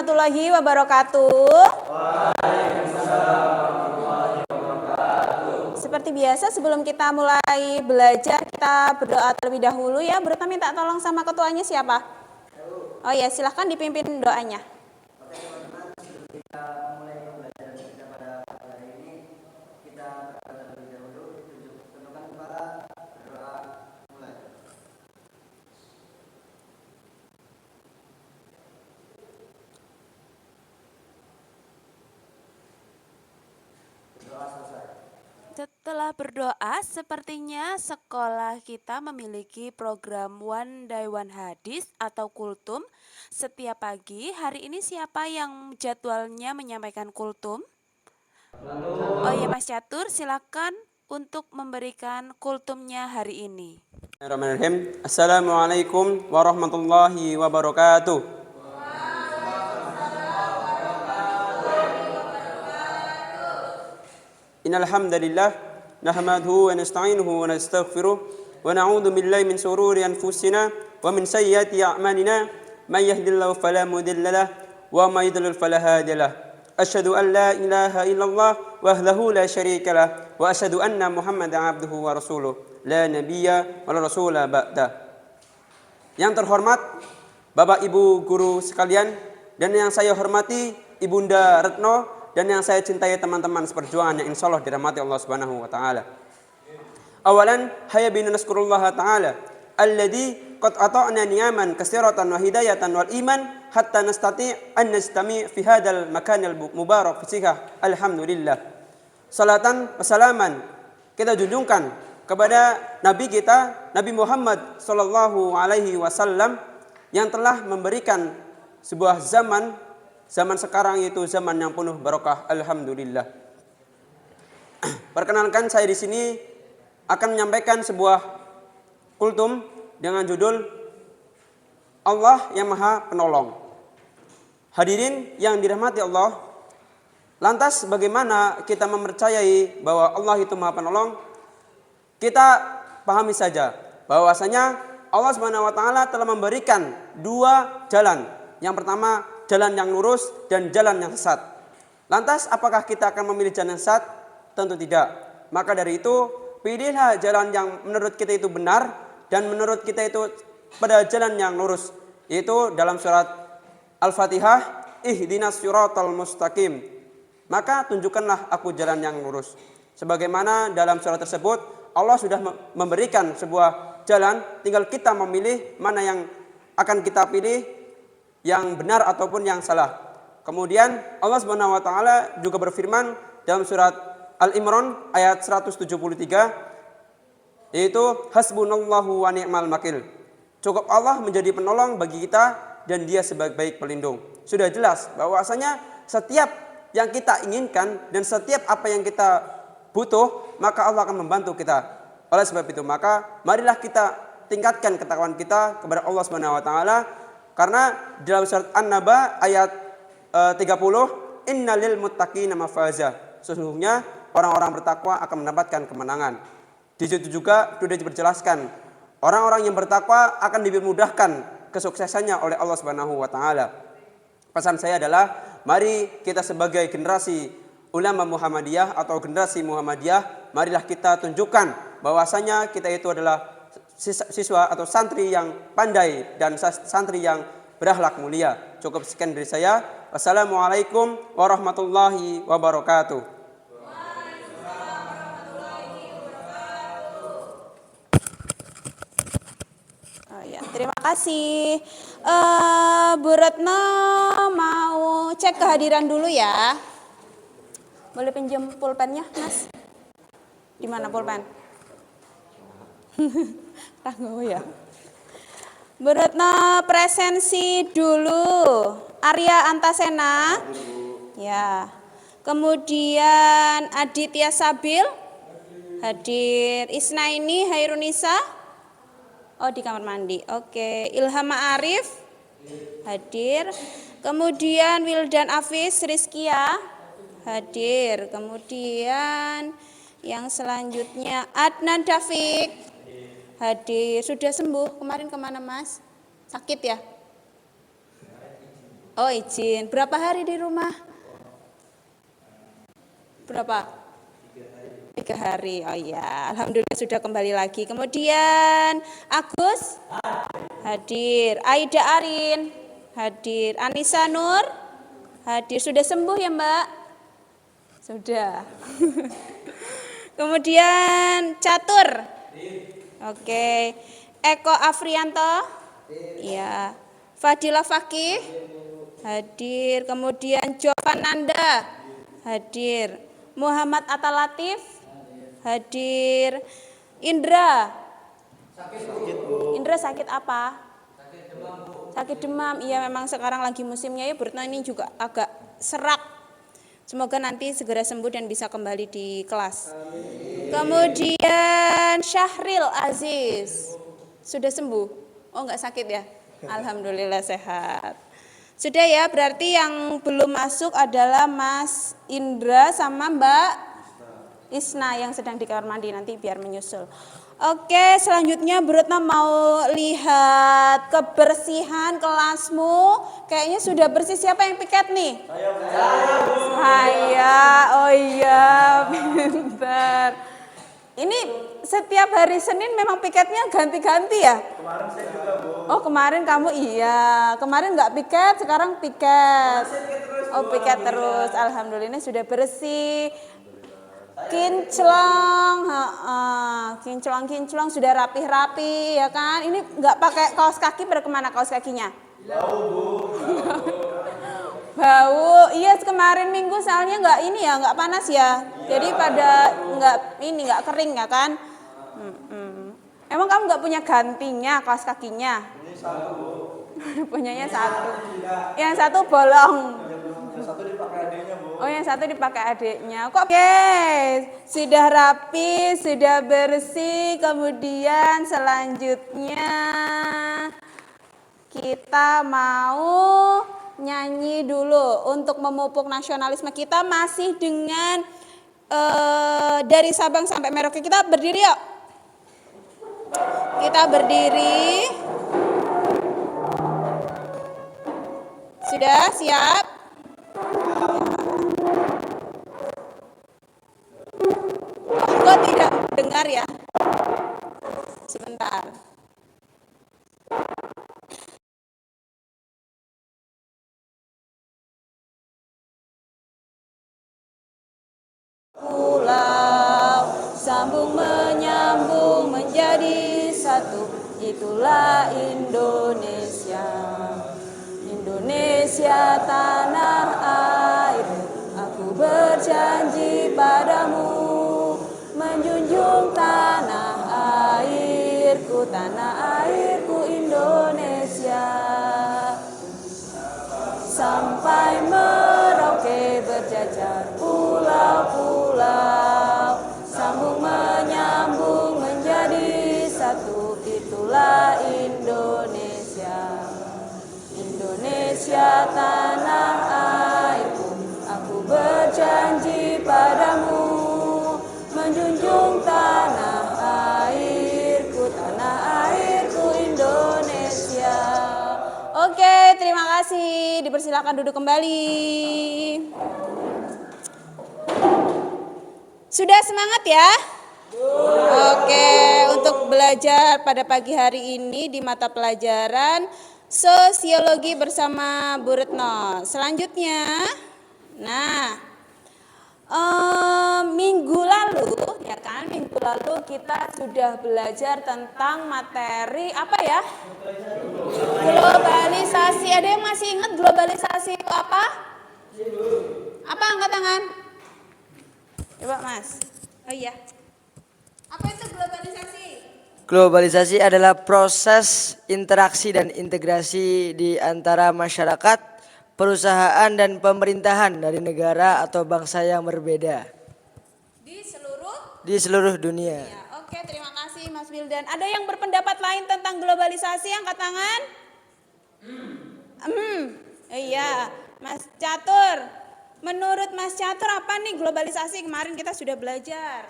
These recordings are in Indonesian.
warahmatullahi wabarakatuh. Seperti biasa sebelum kita mulai belajar, kita berdoa terlebih dahulu ya. Berta minta tolong sama ketuanya siapa? Oh ya, silahkan dipimpin doanya. Oke teman-teman, sebelum kita mulai pembelajaran kita pada hari ini, kita berdoa terlebih dahulu. Tentukan para berdoa mulai. Doa selesai. Setelah berdoa, sepertinya sekolah kita memiliki program One Day One Hadis atau kultum setiap pagi. Hari ini siapa yang jadwalnya menyampaikan kultum? Oh iya Mas Catur, silakan untuk memberikan kultumnya hari ini. Bismillahirrahmanirrahim. Assalamualaikum warahmatullahi wabarakatuh. Innal hamdalillah nahmaduhu wa nasta'inuhu wa nastaghfiruh wa na'udzu billahi min shururi anfusina wa min sayyiati a'malina may yahdihillahu fala mudilla lahu wa may yudlil fala hadiya lahu. Asyhadu an la ilaha illallah wahdahu la syarika lahu wa asyhadu anna Muhammadan abduhu wa rasuluh la nabiyya wa la rasula ba'da. Yang terhormat Bapak Ibu guru sekalian dan yang saya hormati Ibunda Retno dan yang saya cintai teman-teman seperjuangan yang insyaallah dirahmati Allah Subhanahu wa taala. Awalan hayya bina naskurullaha taala alladzi qad ata'na ni'aman katsiratan wa hidayatan wal iman hatta nastati' an nastami' fi hadzal makanil mubarak fi sihah. Alhamdulillah. Salatan wassalaman kita junjungkan kepada nabi kita Nabi Muhammad sallallahu alaihi wasallam yang telah memberikan sebuah zaman sekarang itu zaman yang penuh barokah. Alhamdulillah. Perkenalkan saya di sini akan menyampaikan sebuah kultum dengan judul Allah yang Maha Penolong. Hadirin yang dirahmati Allah, lantas bagaimana kita mempercayai bahwa Allah itu Maha Penolong? Kita pahami saja bahwasanya Allah Subhanahu wa taala telah memberikan dua jalan. Yang pertama jalan yang lurus dan jalan yang sesat. Lantas apakah kita akan memilih jalan yang sesat? Tentu tidak. Maka dari itu pilihlah jalan yang menurut kita itu benar dan menurut kita itu pada jalan yang lurus. Yaitu dalam surat Al-Fatihah, ihdinas siratal mustaqim. Maka tunjukkanlah aku jalan yang lurus. Sebagaimana dalam surat tersebut Allah sudah memberikan sebuah jalan, tinggal kita memilih mana yang akan kita pilih, yang benar ataupun yang salah. Kemudian Allah Subhanahu wa taala juga berfirman dalam surat Al-Imran ayat 173 yaitu hasbunallahu wa ni'mal wakil. Cukup Allah menjadi penolong bagi kita dan Dia sebaik-baik pelindung. Sudah jelas bahwasanya setiap yang kita inginkan dan setiap apa yang kita butuh, maka Allah akan membantu kita. Oleh sebab itu, maka marilah kita tingkatkan ketakwaan kita kepada Allah Subhanahu wa taala. Karena dalam surat An-Naba ayat 30, innalil muttaqina mafaza. Sesungguhnya orang-orang bertakwa akan mendapatkan kemenangan. Di situ juga sudah diperjelaskan, orang-orang yang bertakwa akan dipermudahkan kesuksesannya oleh Allah Subhanahu wa taala. Pesan saya adalah mari kita sebagai generasi ulama Muhammadiyah atau generasi Muhammadiyah, marilah kita tunjukkan bahwasanya kita itu adalah siswa atau santri yang pandai dan santri yang berakhlak mulia. Cukup sekian dari saya. Wassalamualaikum warahmatullahi wabarakatuh. Oh ya, terima kasih. Bu Retno mau cek kehadiran dulu ya. Boleh pinjam pulpennya, Mas? Di mana pulpen? Tanggo ya. Bu Retno presensi dulu. Arya Antasena. Ya. Kemudian Aditya Sabil hadir. Isnaini Hairunisa. Oh, di kamar mandi. Oke. Ilham Arif hadir. Kemudian Wildan Afis Rizkia hadir. Kemudian yang selanjutnya Adnan Dafiq hadir. Sudah sembuh? Kemarin kemana Mas? Sakit ya? Oh, izin. Berapa hari di rumah? Berapa? 3 hari. Oh iya, alhamdulillah sudah kembali lagi. Kemudian Agus hadir. Aida Arin hadir. Anissa Nur hadir. Sudah sembuh ya, Mbak? Sudah. Kemudian Catur. Oke. Eko Afrianto. Iya. Fadila Fakih hadir. Kemudian Jovananda hadir. Muhammad Atalatif hadir. Indra. Indra sakit apa? Sakit demam. Iya, memang sekarang lagi musimnya ya, Bu Retno, ini juga agak serak. Semoga nanti segera sembuh dan bisa kembali di kelas. Kemudian Syahril Aziz. Sudah sembuh? Oh, enggak sakit ya? Alhamdulillah sehat. Sudah ya, berarti yang belum masuk adalah Mas Indra sama Mbak Isna yang sedang di kamar mandi, nanti biar menyusul. Oke, selanjutnya Bu Retno mau lihat kebersihan kelasmu. Kayaknya sudah bersih. Siapa yang piket nih? Saya. Oh iya, pintar. Ini setiap hari Senin memang piketnya ganti-ganti ya? Kemarin saya juga, Bu. Oh, kemarin kamu iya. Kemarin nggak piket, sekarang piket. Oh, piket terus. Alhamdulillah ini sudah bersih. Kinclong, kinclong sudah rapi-rapi ya kan? Ini nggak pakai kaos kaki, pada kemana kaos kakinya? Bau, Bu. Bau, iya kemarin minggu soalnya nggak ini ya, nggak panas ya, jadi pada nggak kering ya kan? Emang kamu nggak punya gantinya kaos kakinya? Punya satu, Bu. Punyanya satu, yang satu bolong. Yang satu dipakai adiknya, Bu. Oh, yang satu dipakai adiknya. Kok oke, sudah rapi, sudah bersih. Kemudian selanjutnya kita mau nyanyi dulu untuk memupuk nasionalisme kita, masih dengan dari Sabang sampai Merauke. Kita berdiri yuk. Kita berdiri. Sudah siap? Kok tidak dengar ya? Sebentar. Pulau sambung menyambung menjadi satu, itulah Indonesia. Indonesia tanah air, aku berjanji padamu, menjunjung tanah airku Indonesia. Sampai Merauke berjajar pulau-pulau, sambung menyambung menjadi satu, itulah Indonesia. Indonesia tanah airku, aku berjanji padamu, menjunjung tanah airku Indonesia. Oke, terima kasih. Dipersilakan duduk kembali. Sudah semangat ya? Oke, untuk belajar pada pagi hari ini di mata pelajaran Sosiologi bersama Bu Retno. Selanjutnya, minggu lalu kita sudah belajar tentang materi apa ya? Globalisasi. Ada yang masih ingat globalisasi itu apa? Apa, angkat tangan? Coba Mas. Oh iya. Apa itu globalisasi? Globalisasi adalah proses interaksi dan integrasi di antara masyarakat, perusahaan dan pemerintahan dari negara atau bangsa yang berbeda di seluruh dunia. Ya, oke, terima kasih Mas Wildan. Ada yang berpendapat lain tentang globalisasi? Angkat tangan. Iya, Mas Catur. Menurut Mas Catur apa nih globalisasi? Kemarin kita sudah belajar.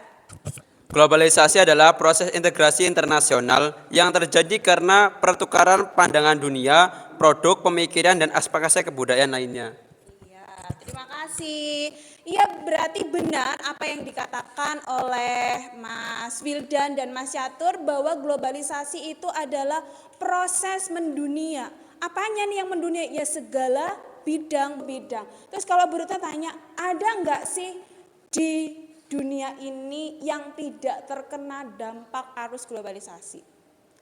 Globalisasi adalah proses integrasi internasional yang terjadi karena pertukaran pandangan dunia, produk, pemikiran, dan aspek-aspek kebudayaan lainnya. Iya, terima kasih. Iya, berarti benar apa yang dikatakan oleh Mas Wildan dan Mas Catur bahwa globalisasi itu adalah proses mendunia. Apanya nih yang mendunia? Ya segala bidang-bidang. Terus kalau Bu Retno tanya, ada nggak sih di dunia ini yang tidak terkena dampak arus globalisasi?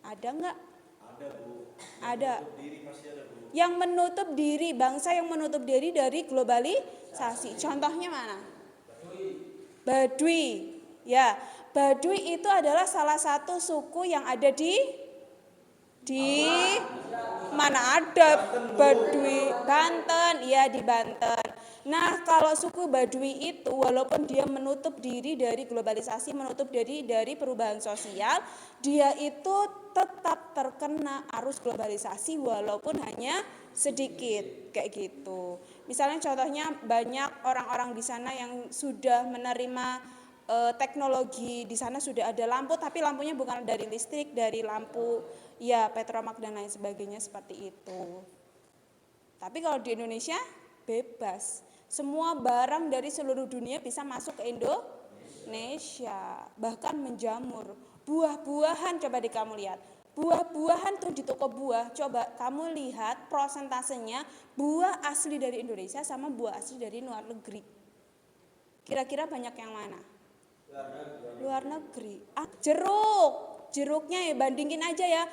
Ada nggak? Ada, Bu. Ada. Yang menutup diri, bangsa yang menutup diri dari globalisasi. Contohnya mana? Baduy. Ya, Baduy itu adalah salah satu suku yang ada di mana ada Baduy? Banten, ya di Banten. Nah, kalau suku Baduy itu walaupun dia menutup diri dari globalisasi, menutup diri dari perubahan sosial, dia itu tetap terkena arus globalisasi walaupun hanya sedikit, kayak gitu. Misalnya contohnya banyak orang-orang di sana yang sudah menerima teknologi, di sana sudah ada lampu tapi lampunya bukan dari listrik, dari lampu ya petromak dan lain sebagainya seperti itu. Tapi kalau di Indonesia bebas. Semua barang dari seluruh dunia bisa masuk ke Indonesia, bahkan menjamur. Buah-buahan coba deh kamu lihat. Buah-buahan tuh di toko buah, coba kamu lihat prosentasenya buah asli dari Indonesia sama buah asli dari luar negeri. Kira-kira banyak yang mana? Luar negeri. Jeruknya ya bandingin aja ya.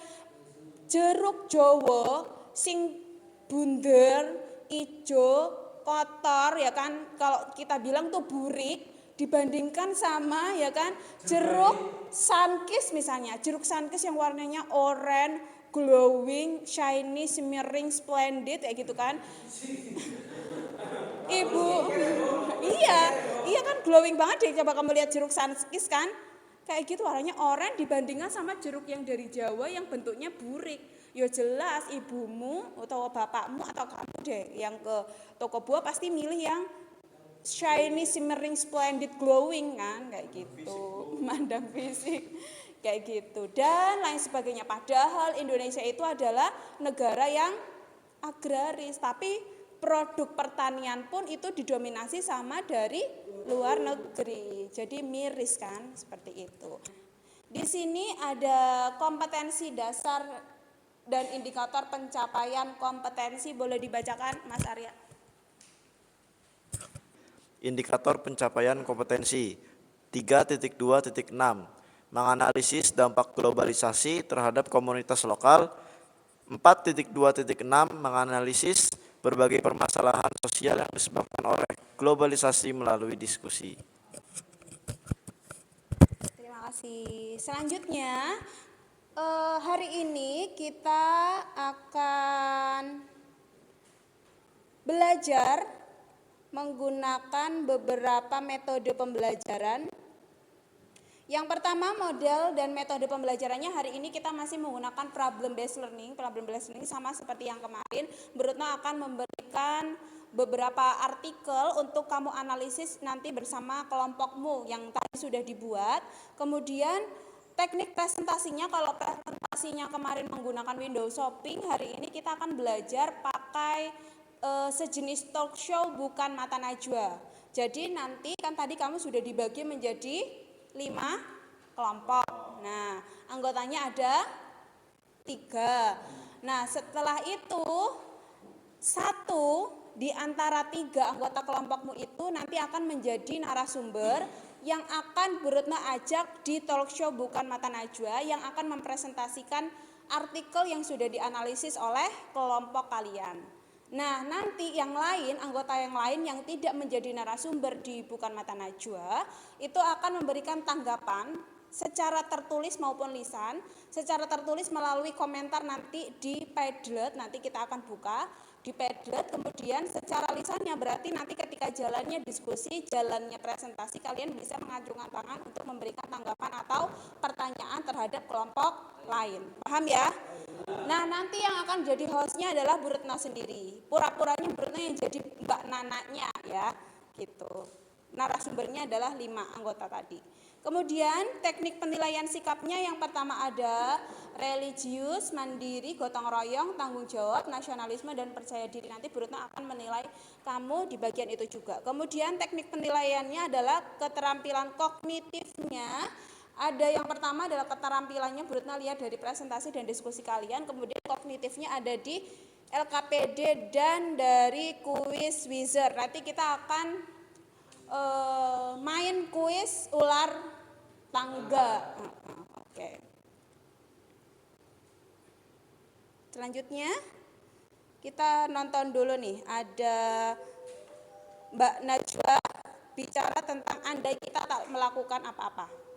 Jeruk Jawa sing bunder, ijo, kotor ya kan, kalau kita bilang tuh burik dibandingkan sama ya kan jeruk sunkist misalnya, jeruk sunkist yang warnanya oranye, glowing, shiny, shimmering, splendid kayak gitu kan. Ibu, iya kan glowing banget deh, coba kamu lihat jeruk sunkist kan, kayak gitu warnanya oranye dibandingkan sama jeruk yang dari Jawa yang bentuknya burik. Ya jelas ibumu atau bapakmu atau kamu deh yang ke toko buah pasti milih yang shiny, shimmering, splendid, glowing kan, kayak gitu. Mandang fisik kayak gitu dan lain sebagainya. Padahal Indonesia itu adalah negara yang agraris, tapi produk pertanian pun itu didominasi sama dari luar negeri. Jadi miris kan, seperti itu. Di sini ada kompetensi dasar dan indikator pencapaian kompetensi, boleh dibacakan Mas Arya. Indikator pencapaian kompetensi 3.2.6 menganalisis dampak globalisasi terhadap komunitas lokal. 4.2.6 menganalisis berbagai permasalahan sosial yang disebabkan oleh globalisasi melalui diskusi. Terima kasih. Selanjutnya hari ini kita akan belajar menggunakan beberapa metode pembelajaran. Yang pertama, model dan metode pembelajarannya hari ini kita masih menggunakan problem based learning. Problem based learning sama seperti yang kemarin. Bu Retno akan memberikan beberapa artikel untuk kamu analisis nanti bersama kelompokmu yang tadi sudah dibuat. Kemudian teknik presentasinya, kalau presentasinya kemarin menggunakan window shopping, hari ini kita akan belajar pakai sejenis talk show bukan mata najwa. Jadi nanti kan tadi kamu sudah dibagi menjadi 5 kelompok. Nah, anggotanya ada 3. Nah, setelah itu 1 di antara 3 anggota kelompokmu itu nanti akan menjadi narasumber yang akan Bu Retno ajak di talk show bukan mata najwa, yang akan mempresentasikan artikel yang sudah dianalisis oleh kelompok kalian. Nah, nanti yang lain, anggota yang lain yang tidak menjadi narasumber di bukan mata najwa itu akan memberikan tanggapan secara tertulis maupun lisan. Secara tertulis melalui komentar nanti di Padlet, nanti kita akan buka di Padlet. Kemudian secara lisannya berarti nanti ketika jalannya diskusi, jalannya presentasi, kalian bisa mengacungkan tangan untuk memberikan tanggapan atau pertanyaan terhadap kelompok lain. Paham ya? Nah, nanti yang akan jadi hostnya adalah Bu Retno sendiri. Pura-puranya Bu Retno yang jadi Mbak Nananya ya, gitu. Narasumbernya adalah 5 anggota tadi. Kemudian teknik penilaian sikapnya yang pertama ada religius, mandiri, gotong royong, tanggung jawab, nasionalisme, dan percaya diri. Nanti Bu Retno akan menilai kamu di bagian itu juga. Kemudian teknik penilaiannya adalah keterampilan kognitifnya. Ada yang pertama adalah keterampilannya, Bu Retno lihat dari presentasi dan diskusi kalian. Kemudian kognitifnya ada di LKPD dan dari kuis Wizard. Nanti kita akan main kuis ular tangga. Oke. Selanjutnya kita nonton dulu nih, ada Mbak Najwa bicara tentang andai kita tak melakukan apa-apa.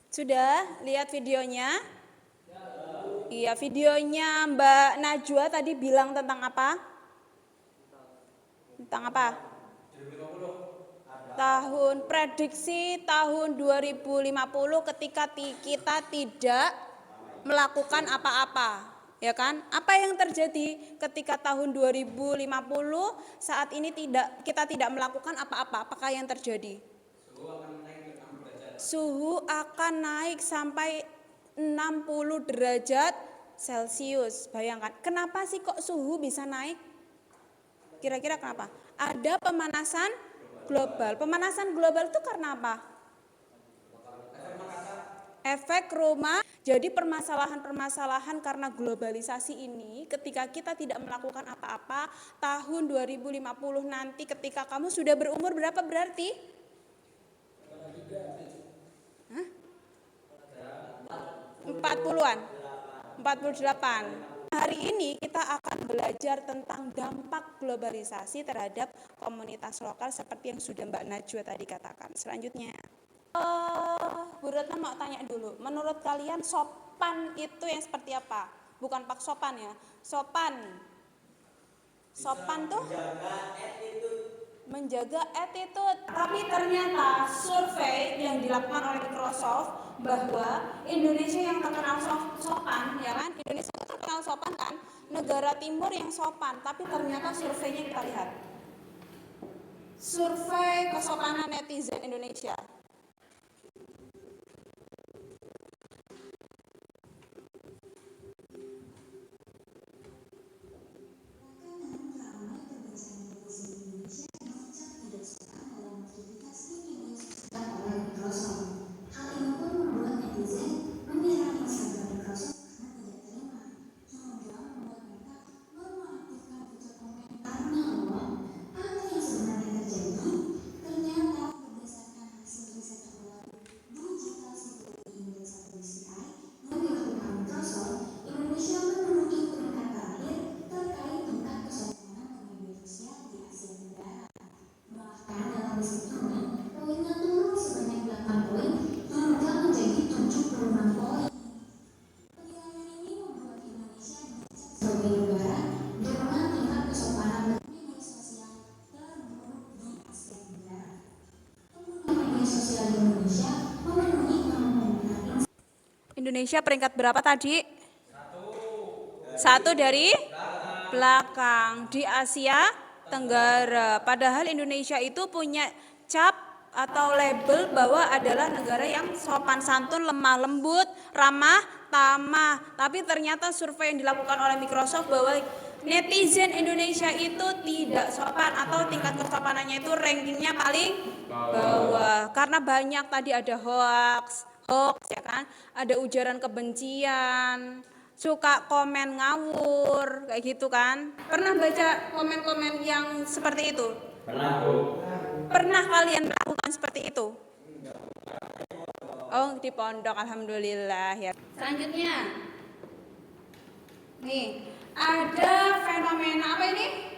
Sudah lihat videonya? Iya, videonya Mbak Najwa tadi bilang tentang apa? Tentang apa? Prediksi tahun 2050 ketika kita tidak melakukan apa-apa, ya kan? Apa yang terjadi ketika tahun 2050 saat ini kita tidak melakukan apa-apa? Apakah yang terjadi? Suhu akan naik sampai 60 derajat Celcius. Bayangkan, kenapa sih kok suhu bisa naik? Kira-kira kenapa? Ada pemanasan global. Pemanasan global itu karena apa? Efek rumah. Jadi permasalahan-permasalahan karena globalisasi ini ketika kita tidak melakukan apa-apa, tahun 2050 nanti ketika kamu sudah berumur berapa berarti? 40-an, 48. Hari ini kita akan belajar tentang dampak globalisasi terhadap komunitas lokal seperti yang sudah Mbak Najwa tadi katakan. Selanjutnya, Bu Retno mau tanya dulu, menurut kalian sopan itu yang seperti apa? Bukan Pak Sopan ya, sopan. Sopan tuh menjaga attitude. Tapi ternyata survei yang dilakukan oleh Microsoft bahwa Indonesia yang terkenal sopan, ya kan? Indonesia terkenal sopan kan? Negara timur yang sopan, tapi ternyata surveinya kita lihat. Survei kesopanan netizen Indonesia. Indonesia peringkat berapa tadi? Satu dari belakang di Asia Tenggara. Padahal Indonesia itu punya cap atau label bahwa adalah negara yang sopan santun, lemah lembut, ramah, tamah. Tapi ternyata survei yang dilakukan oleh Microsoft bahwa netizen Indonesia itu tidak sopan atau tingkat kesopanannya itu rankingnya paling bawah. Karena banyak tadi ada hoax ya kan, ada ujaran kebencian, suka komen ngawur kayak gitu kan. Pernah baca komen-komen yang seperti itu? Pernah, Bu. Pernah kalian melakukan seperti itu? Oh, di pondok, alhamdulillah ya. Selanjutnya, nih ada fenomena apa ini?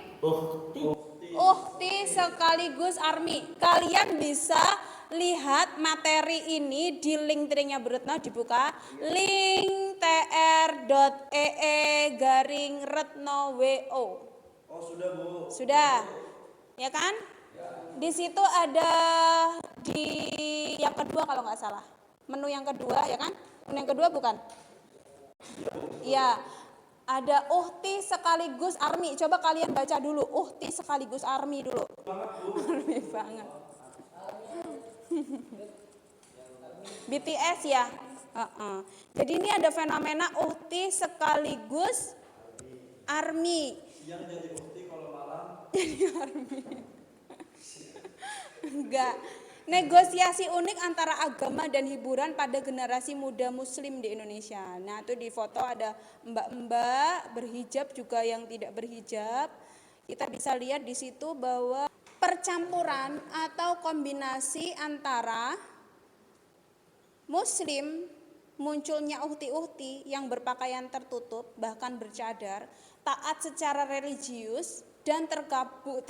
Uhti sekaligus army. Kalian bisa lihat materi ini di link tree-nya Bu Retno, dibuka link tr.ee/retnowo. Oh, sudah, Bu. Sudah. Ya kan? Di situ ada di yang kedua kalau nggak salah. Menu yang kedua ya kan? Menu yang kedua bukan? Iya. Ada uhti sekaligus army. Coba kalian baca dulu uhti sekaligus army dulu. Army banget. BTS ya. Jadi ini ada fenomena uhti sekaligus army. Yang jadi uhti kalau malam jadi army. Enggak. Negosiasi unik antara agama dan hiburan pada generasi muda muslim di Indonesia. Nah, itu di foto ada mbak-mbak berhijab juga yang tidak berhijab. Kita bisa lihat di situ bahwa percampuran atau kombinasi antara muslim, munculnya uhti-uhti yang berpakaian tertutup bahkan bercadar, taat secara religius dan tergabung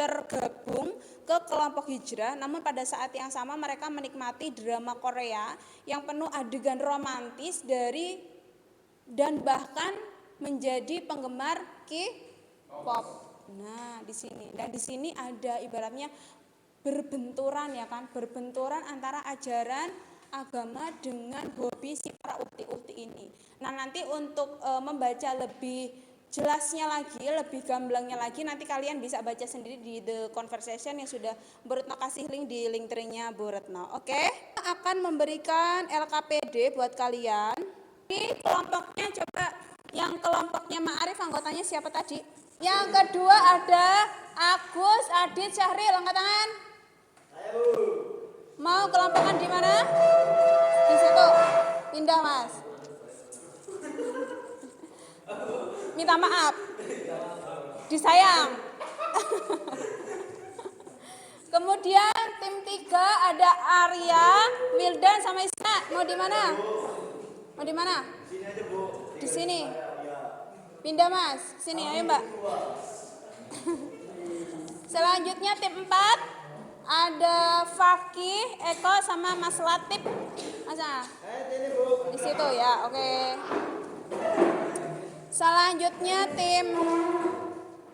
ke kelompok hijrah. Namun pada saat yang sama mereka menikmati drama Korea yang penuh adegan romantis dan bahkan menjadi penggemar K-pop. Nah, di sini ada ibaratnya berbenturan ya kan, berbenturan antara ajaran agama dengan hobi si para uhti-uhti ini. Nah, nanti untuk membaca lebih jelasnya lagi, lebih gamblangnya lagi, nanti kalian bisa baca sendiri di The Conversation yang sudah Bu Retno kasih link di link tree-nya Bu Retno. Oke? Akan memberikan LKPD buat kalian. Ini kelompoknya coba, yang kelompoknya Ma'arif anggotanya siapa tadi? Yang kedua ada Agus, Adit, Syahril, angkat tangan. Mau kelompokan di mana? Di situ. Pindah, Mas. Minta maaf. Disayang. Kemudian tim 3 ada Arya, Wildan sama Isna. Mau di mana? Mau di mana? Sini aja, Bu. Di sini. Pindah, Mas. Sini ayo, Mbak. Selanjutnya tim 4 ada Fakih, Eko sama Mas Latif. Masa? Di situ ya. Oke. Selanjutnya tim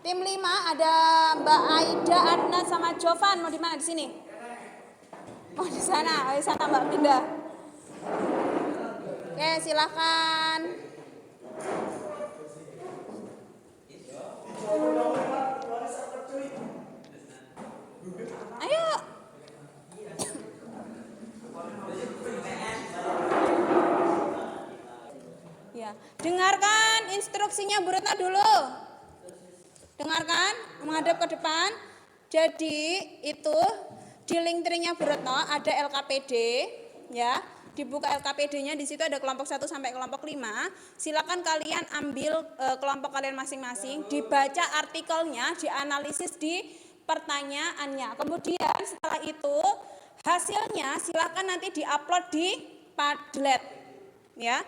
Tim 5 ada Mbak Aida, Adnan sama Jovan. Mau di mana? Di sini? Mau di sana. Oh, di sana Mbak pindah. Oke, silakan. Ayo. Ya, dengarkan instruksinya Bu Retno dulu. Dengarkan, menghadap ke depan. Jadi itu di link tree-nya Bu Retno ada LKPD, ya. Dibuka LKPD-nya, di situ ada kelompok 1 sampai kelompok 5. Silakan kalian ambil kelompok kalian masing-masing, dibaca artikelnya, dianalisis di pertanyaannya. Kemudian setelah itu hasilnya silakan nanti diupload di Padlet, ya.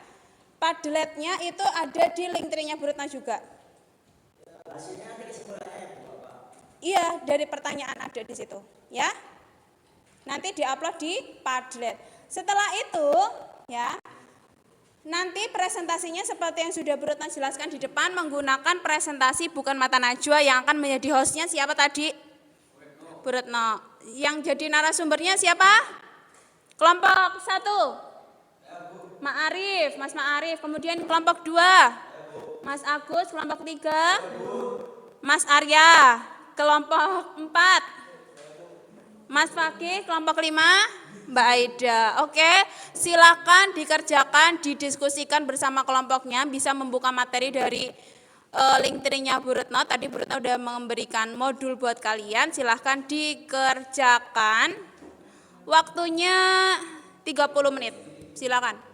Padletnya itu ada di link tree-nya Bu Retno juga. Iya, dari pertanyaan ada di situ, ya. Nanti diupload di Padlet. Setelah itu, ya, nanti presentasinya seperti yang sudah Bu Retno jelaskan di depan, menggunakan presentasi bukan mata najwa. Yang akan menjadi hostnya siapa tadi? Bu Retno. Yang jadi narasumbernya siapa? Kelompok 1 Ma'arif, Mas Ma'arif. Kemudian kelompok 2 Mas Agus. Kelompok 3 Mas Arya. Kelompok 4 Mas Fakih. Kelompok 5 Mbak Aida. Oke, silakan dikerjakan, didiskusikan bersama kelompoknya. Bisa membuka materi dari link tree-nya Bu Retno. Tadi Bu Retno sudah memberikan modul buat kalian. Silahkan dikerjakan. Waktunya 30 menit. Silakan.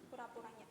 Pura-puranya.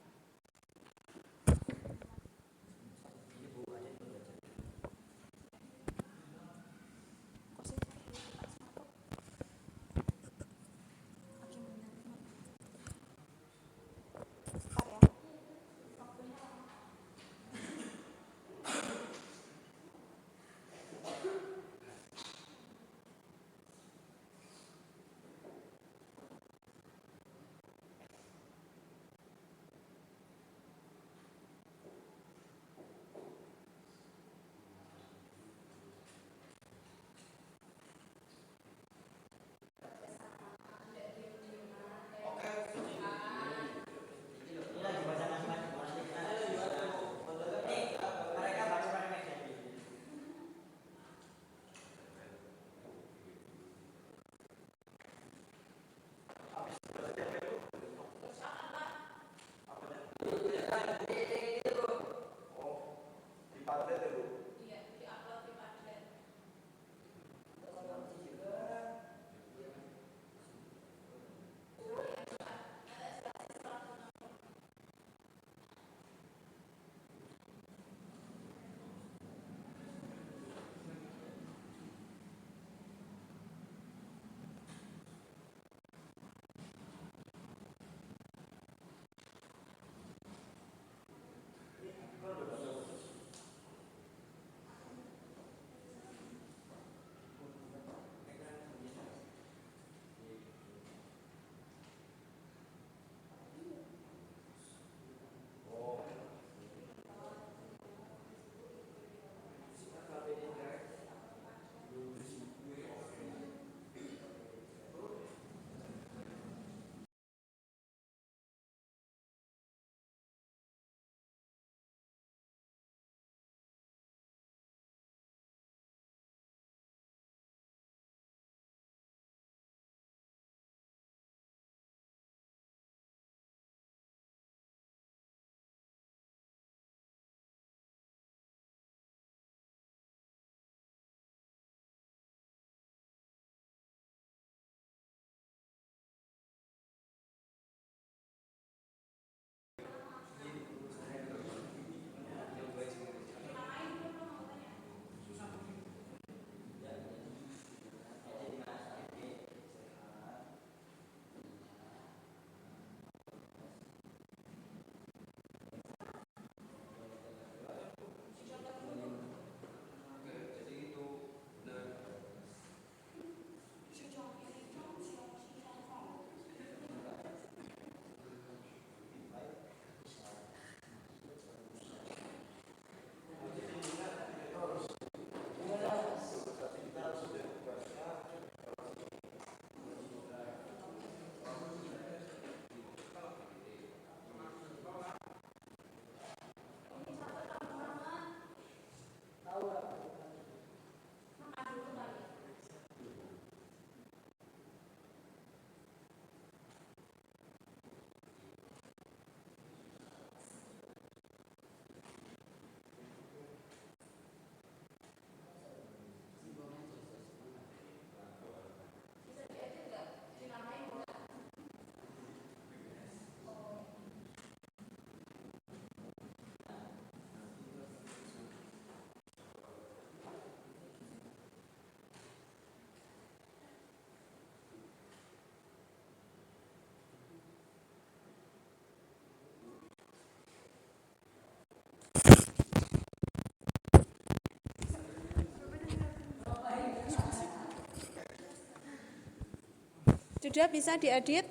Sudah bisa diedit?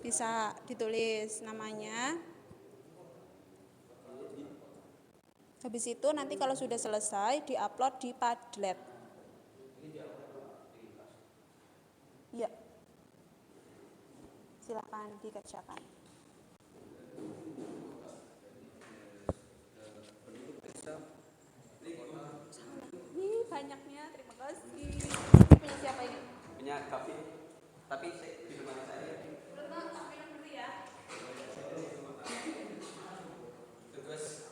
Bisa ditulis namanya. Habis itu nanti kalau sudah selesai diupload di Padlet. Iya. Silakan dikerjakan. Ih, banyaknya, terima kasih. Ini punya siapa ini? Punya tapi di rumah saya. Berarti tak minum dulu ya. Terus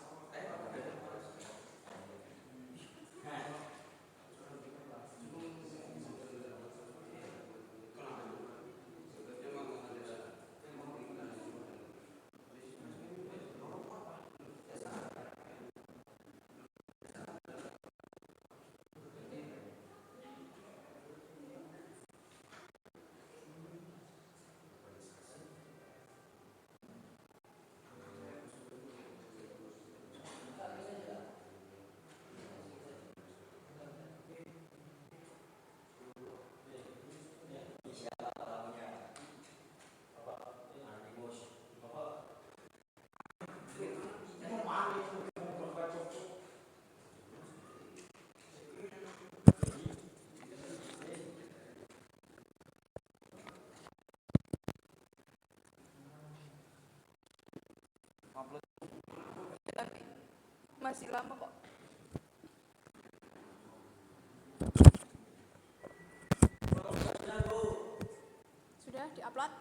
Masih lama kok. Sudah diupload?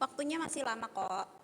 Waktunya masih lama kok.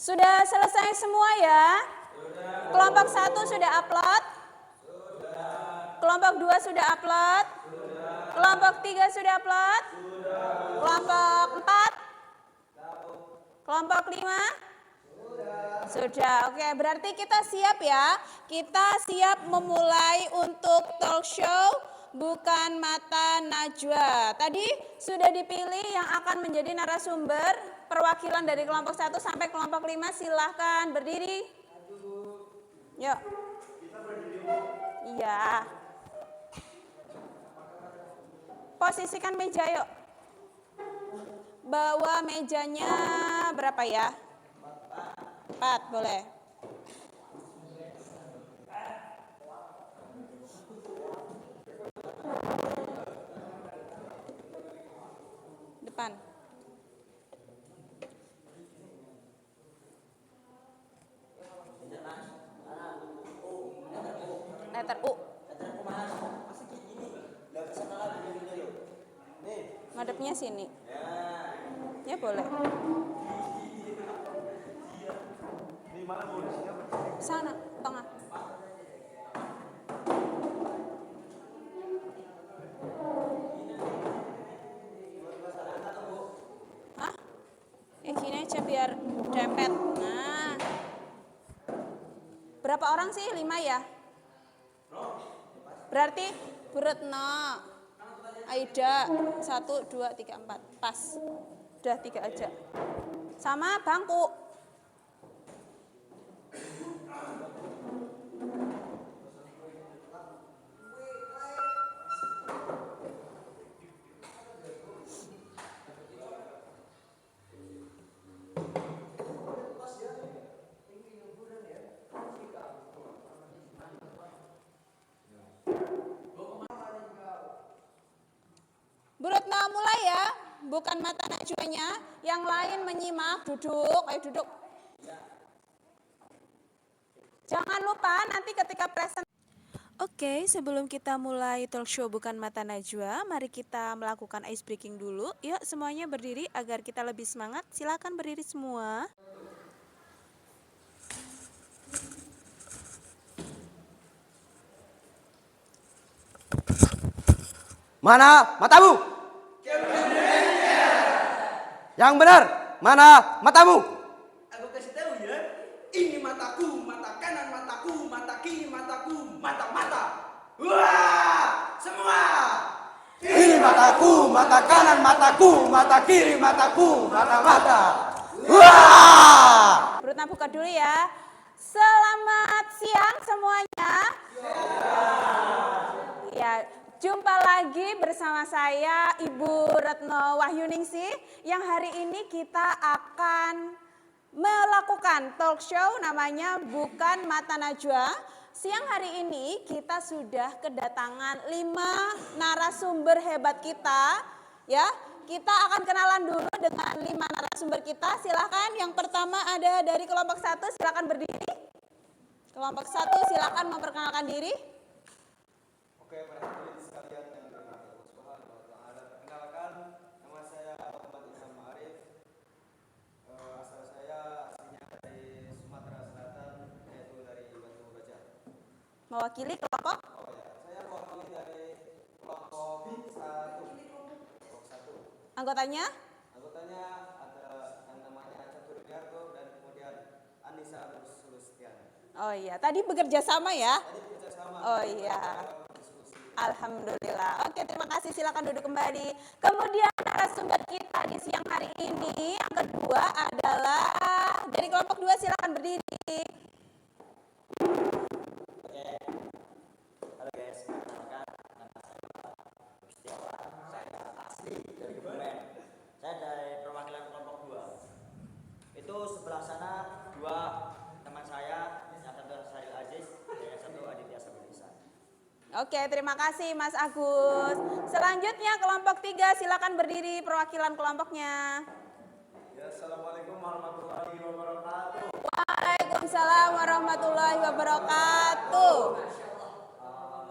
Sudah selesai semua ya? Kelompok 1 sudah upload? Kelompok 2 sudah upload? Kelompok 3 sudah upload? Kelompok 4? Kelompok 5? Sudah. Oke, berarti kita siap ya. Kita siap memulai untuk talk show Bukan Mata Najwa. Tadi sudah dipilih yang akan menjadi narasumber perwakilan dari kelompok 1 sampai kelompok 5. Silahkan berdiri. Yuk. Iya. Posisikan meja yuk. Bawa mejanya berapa ya? 4 boleh. Depan. Letter U. Madepnya sini. Ya boleh. Sana, tengah. Hah? Gini aja biar dempet. Nah. Berapa orang sih? 5 ya? Berarti Bu Retno, Aida, 1, 2, 3, 4. Pas. Udah 3 aja. Sama bangku. Bu Retno mulai ya, bukan mata najwanya. Yang lain menyimak, duduk, ayo duduk. Jangan lupa nanti ketika presentasi. Oke, sebelum kita mulai talk show Bukan Mata Najwa, mari kita melakukan ice breaking dulu. Yuk semuanya berdiri agar kita lebih semangat. Silakan berdiri semua. Mana matamu? Yang benar, mana matamu? Aku kasih tahu ya. Ini mataku, mata kanan mataku, mata kiri mataku, mata-mata. Wah, semua. Ini mataku, mata kanan mataku, mata kiri mataku, mata-mata. Wah! Bu Retno buka dulu ya. Selamat siang semuanya. Ya, jumpa lagi bersama saya Ibu Retno Wahyuningsih yang hari ini kita akan melakukan talk show namanya Bukan Mata Najwa. Siang hari ini kita sudah kedatangan 5 narasumber hebat kita. Ya, kita akan kenalan dulu dengan 5 narasumber kita. Silakan, yang pertama ada dari kelompok 1, silakan berdiri. Kelompok 1 silakan memperkenalkan diri. Oke, para hadirin sekalian yang dirahmati Allah Subhanahu wa taala. Perkenalkan, nama saya Muhammad Ihsan Ma'arif. Asal saya aslinya dari Sumatera Selatan, yaitu dari Batu Raja. Mewakili kelompok. Oh ya, saya mewakili dari kelompok 1. Kelompok 1. Anggotanya? Anggotanya ada yang namanya Catur Biarto dan kemudian Anissa Sulustiana. Oh iya, tadi bekerja sama ya? Tadi bekerja sama. Oh iya. Alhamdulillah. Oke, terima kasih. Silakan duduk kembali. Kemudian narasumber kita di siang hari ini yang kedua adalah dari kelompok 2, silakan berdiri. Halo guys, perkenalkan nama saya Setiawan. Saya asli dari Kebumen. Saya dari perwakilan kelompok 2. Itu sebelah sana 2 teman saya, yang satu Syahril Aziz dan yang satu Aditya Sabulisa. Oke, terima kasih Mas Agus. Selanjutnya kelompok 3, silakan berdiri perwakilan kelompoknya. Ya, assalamualaikum warahmatullahi wabarakatuh. Waalaikumsalam warahmatullahi wabarakatuh.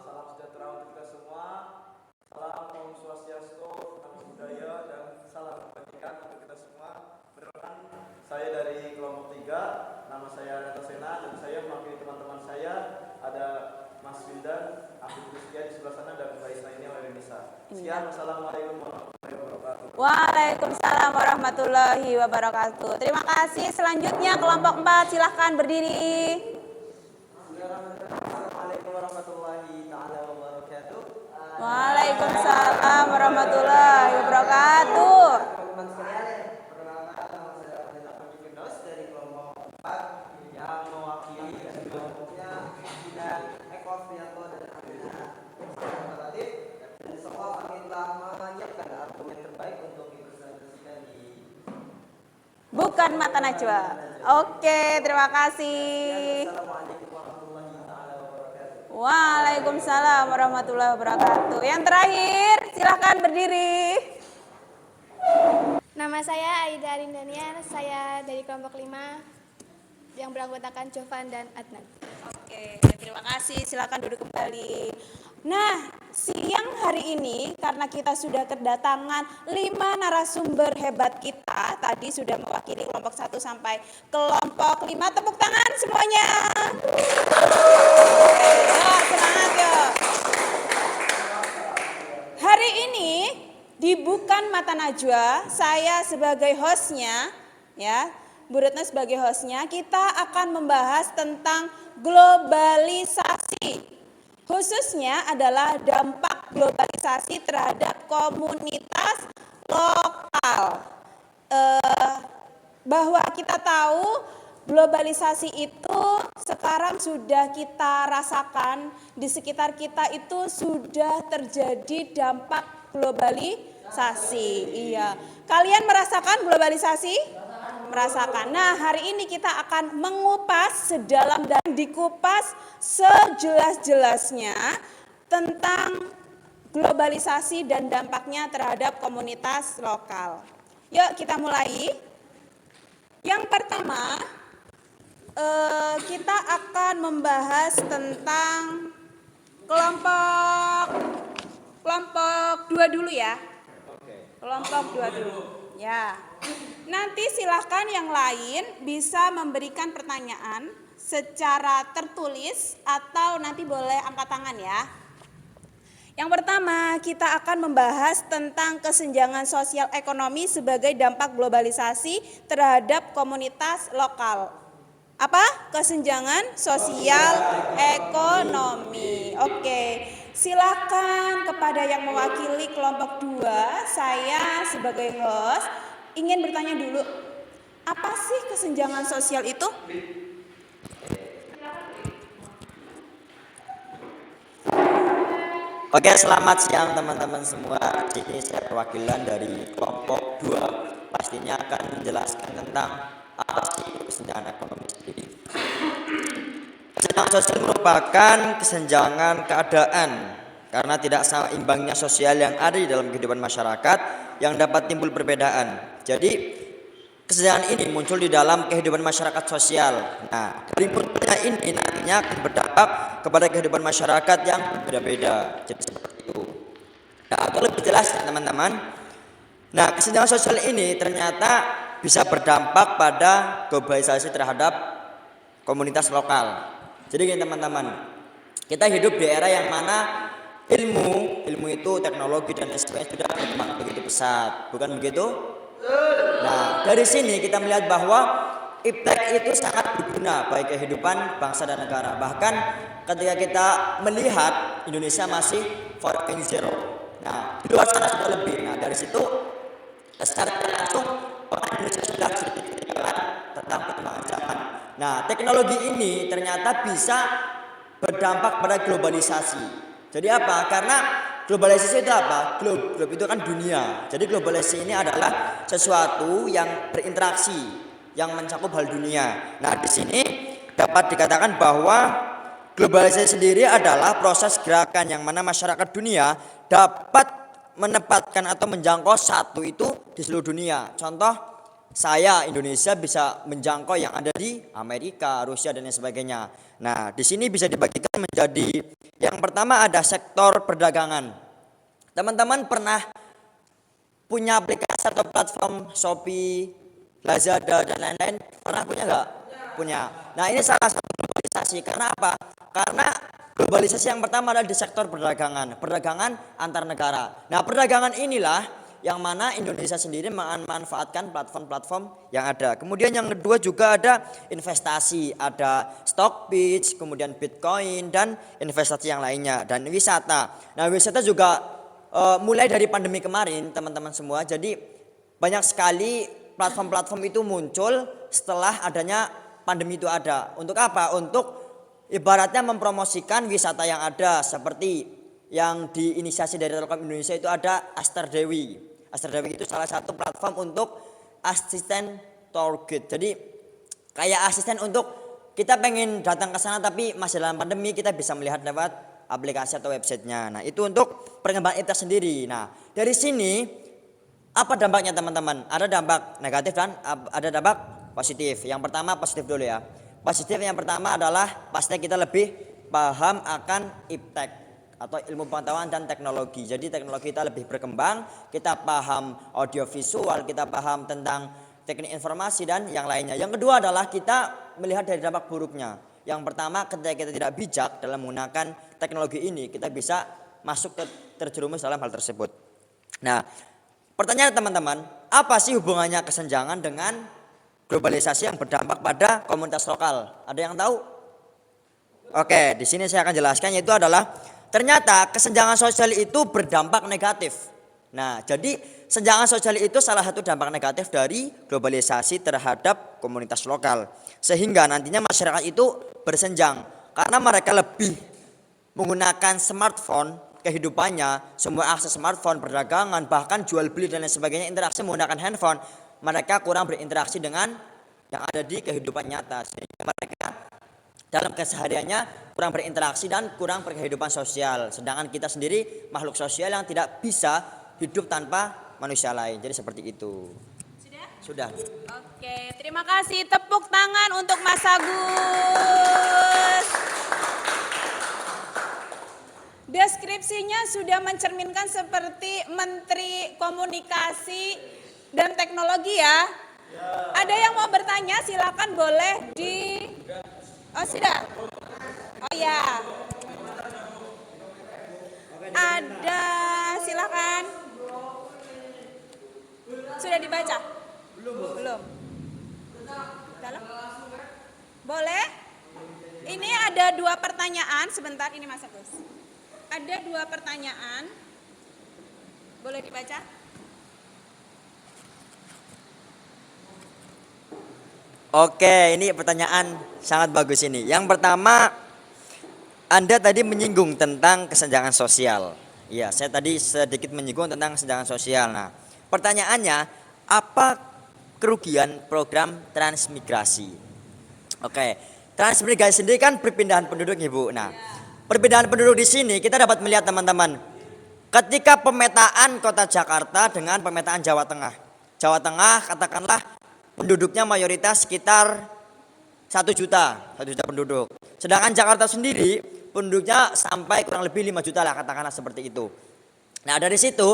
Salam sejahtera untuk kita semua. Salam Om Swastiastu, Namo Buddhaya, dan salam kebajikan untuk kita semua. Perkenalkan, saya dari kelompok 3 Nama saya Reto Sena dan saya mewakili teman-teman saya. Ada Mas Wildan, Abdul Rizky di sebelah sana dan Mbak Ismailnya oleh Nisa. Sekian, wassalamualaikum warahmatullahi wabarakatuh. Waalaikumsalam warahmatullahi wabarakatuh. Terima kasih. Selanjutnya kelompok 4 silahkan berdiri. Assalamualaikum warahmatullahi taala wabarakatuh. Waalaikumsalam warahmatullahi wabarakatuh. Teman-teman sekalian, perkenalkan nama saya Abdul Hamid Firdaus dari kelompok 4 yang mewakili kelompoknya dan Eko Frianto dan Amina Relatif. Dan semua kami telah menyiapkan argumen terbaik untuk dipresentasikan di Bukan mata najwa. Oke, terima kasih. Assalamualaikum warahmatullahi taala wabarakatuh. Waalaikumsalam warahmatullahi wabarakatuh. Yang terakhir, silahkan berdiri. Nama saya Aida Arindaniar, saya dari kelompok 5 yang beranggotakan Jovan dan Adnan. Oke, terima kasih. Silakan duduk kembali. Nah, siang hari ini karena kita sudah kedatangan 5 narasumber hebat kita, tadi sudah mewakili kelompok 1 sampai kelompok 5. Tepuk tangan semuanya. Oke, yuk, semangat yuk. Hari ini di Bukan Mata Najwa, saya sebagai hostnya, ya, Bu Retno sebagai hostnya, kita akan membahas tentang globalisasi. Khususnya adalah dampak globalisasi terhadap komunitas lokal. Bahwa kita tahu globalisasi itu sekarang sudah kita rasakan di sekitar kita, itu sudah terjadi dampak globalisasi. Iya. Kalian merasakan globalisasi? Merasakan. Nah, hari ini kita akan mengupas sedalam dan dikupas sejelas-jelasnya tentang globalisasi dan dampaknya terhadap komunitas lokal. Yuk kita mulai. Yang pertama, kita akan membahas tentang kelompok 2 dulu ya. Kelompok 2 dulu. Ya. Nanti silahkan yang lain bisa memberikan pertanyaan secara tertulis atau nanti boleh angkat tangan ya. Yang pertama, kita akan membahas tentang kesenjangan sosial ekonomi sebagai dampak globalisasi terhadap komunitas lokal. Apa? Kesenjangan sosial ekonomi. Oke. Silakan kepada yang mewakili kelompok 2, saya sebagai host ingin bertanya dulu, apa sih kesenjangan sosial itu? Oke, selamat siang teman-teman semua. Jadi saya perwakilan dari kelompok 2 pastinya akan menjelaskan tentang apa sih kesenjangan ekonomi sendiri. Kesenjangan sosial merupakan kesenjangan keadaan karena tidak sama imbangnya sosial yang ada di dalam kehidupan masyarakat yang dapat timbul perbedaan. Jadi kesenjangan ini muncul di dalam kehidupan masyarakat sosial. Nah, dari munculnya ini nantinya akan berdampak kepada kehidupan masyarakat yang berbeda-beda. Jadi seperti itu. Nah, untuk lebih jelas teman-teman. Nah, kesenjangan sosial ini ternyata bisa berdampak pada globalisasi terhadap komunitas lokal. Jadi gini teman-teman, kita hidup di era yang mana ilmu itu teknologi dan sebagainya sudah berkembang begitu pesat, bukan begitu? Nah, dari sini kita melihat bahwa iptek itu sangat berguna bagi kehidupan bangsa dan negara. Bahkan ketika kita melihat Indonesia masih 4.0. Nah, di luar sana sudah lebih. Nah, dari situ secara langsung orang Indonesia sudah sedikit ketinggalan tentang perkembangan zaman. Nah, teknologi ini ternyata bisa berdampak pada globalisasi. Jadi apa? Karena globalisasi itu apa? Globe itu kan dunia. Jadi globalisasi ini adalah sesuatu yang berinteraksi, yang mencakup hal dunia. Nah, di sini dapat dikatakan bahwa globalisasi sendiri adalah proses gerakan yang mana masyarakat dunia dapat menempatkan atau menjangkau satu itu di seluruh dunia. Contoh, saya Indonesia bisa menjangkau yang ada di Amerika, Rusia dan lain sebagainya. Nah, di sini bisa dibagikan menjadi yang pertama ada sektor perdagangan. Teman-teman pernah punya aplikasi atau platform Shopee, Lazada dan lain-lain? Pernah punya nggak? punya. Nah, ini salah satu globalisasi. Karena apa? Karena globalisasi yang pertama adalah di sektor perdagangan antar negara. Nah, perdagangan inilah yang mana Indonesia sendiri memanfaatkan platform-platform yang ada. Kemudian yang kedua juga ada investasi, ada Stockbits, kemudian Bitcoin dan investasi yang lainnya, dan wisata. Nah, wisata juga mulai dari pandemi kemarin teman-teman semua. Jadi banyak sekali platform-platform itu muncul setelah adanya pandemi itu ada. Untuk apa? Untuk ibaratnya mempromosikan wisata yang ada, seperti yang diinisiasi dari Telkom Indonesia itu ada Aster Dewi. Aster Dewi itu salah satu platform untuk asisten tour guide. Jadi kayak asisten untuk kita pengen datang ke sana tapi masih dalam pandemi, kita bisa melihat lewat aplikasi atau websitenya. Nah, itu untuk perkembangan kita sendiri. Nah, dari sini apa dampaknya teman-teman? Ada dampak negatif dan ada dampak positif. Yang pertama positif dulu ya. Positif yang pertama adalah pasti kita lebih paham akan iptek atau ilmu pengetahuan dan teknologi. Jadi teknologi kita lebih berkembang, kita paham audiovisual, kita paham tentang teknik informasi dan yang lainnya. Yang kedua adalah kita melihat dari dampak buruknya. Yang pertama, ketika kita tidak bijak dalam menggunakan teknologi ini, kita bisa masuk terjerumus dalam hal tersebut. Nah, pertanyaan teman-teman, apa sih hubungannya kesenjangan dengan globalisasi yang berdampak pada komunitas lokal? Ada yang tahu? Oke, di sini saya akan jelaskan, yaitu adalah ternyata kesenjangan sosial itu berdampak negatif. Nah, jadi kesenjangan sosial itu salah satu dampak negatif dari globalisasi terhadap komunitas lokal. Sehingga nantinya masyarakat itu bersenjang karena mereka lebih menggunakan smartphone kehidupannya, semua akses smartphone, perdagangan, bahkan jual beli dan lain sebagainya, interaksi menggunakan handphone. Mereka kurang berinteraksi dengan yang ada di kehidupan nyata, sehingga mereka dalam kesehariannya kurang berinteraksi dan kurang berkehidupan sosial. Sedangkan kita sendiri makhluk sosial yang tidak bisa hidup tanpa manusia lain. Jadi seperti itu. Sudah? Oke, terima kasih. Tepuk tangan untuk Mas Agus. Deskripsinya sudah mencerminkan seperti Menteri Komunikasi dan Teknologi ya. Ada yang mau bertanya, silakan boleh di... Oh sudah? Oh ya. Ada, silakan. Sudah dibaca? Belum. Dalam? Boleh? Ini ada 2 pertanyaan, sebentar ini Mas Agus. Ada 2 pertanyaan. Boleh dibaca? Oke, ini pertanyaan sangat bagus ini. Yang pertama, Anda tadi menyinggung tentang kesenjangan sosial. Iya, saya tadi sedikit menyinggung tentang kesenjangan sosial. Nah, pertanyaannya, apa kerugian program transmigrasi? Oke, transmigrasi sendiri kan perpindahan penduduk, Ibu. Nah, perpindahan penduduk di sini kita dapat melihat teman-teman, ketika pemetaan kota Jakarta dengan pemetaan Jawa Tengah. Jawa Tengah katakanlah penduduknya mayoritas sekitar 1 juta penduduk. Sedangkan Jakarta sendiri penduduknya sampai kurang lebih 5 juta lah, katakanlah seperti itu. Nah, dari situ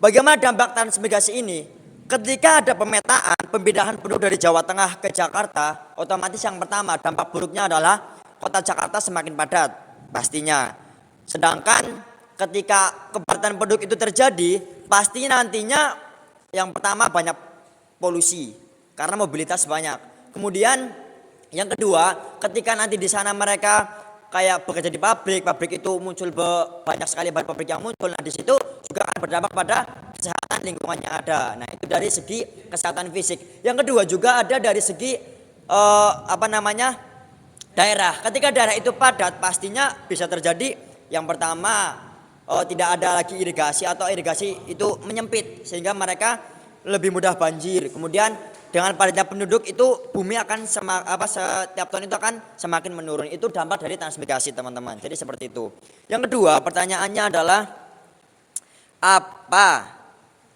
bagaimana dampak transmigrasi ini? Ketika ada pemetaan pemindahan penduduk dari Jawa Tengah ke Jakarta, otomatis yang pertama dampak buruknya adalah kota Jakarta semakin padat pastinya. Sedangkan ketika kepadatan penduduk itu terjadi, pasti nantinya yang pertama banyak polusi karena mobilitas banyak. Kemudian yang kedua, ketika nanti di sana mereka kayak bekerja di pabrik itu muncul banyak sekali pabrik yang muncul. Nah, di situ juga akan berdampak pada kesehatan lingkungan yang ada. Nah, itu dari segi kesehatan fisik. Yang kedua juga ada dari segi daerah. Ketika daerah itu padat, pastinya bisa terjadi yang pertama tidak ada lagi irigasi atau irigasi itu menyempit sehingga mereka lebih mudah banjir. Kemudian dengan padatnya penduduk itu bumi akan setiap tahun itu akan semakin menurun. Itu dampak dari transmigrasi, teman-teman. Jadi seperti itu. Yang kedua, pertanyaannya adalah apa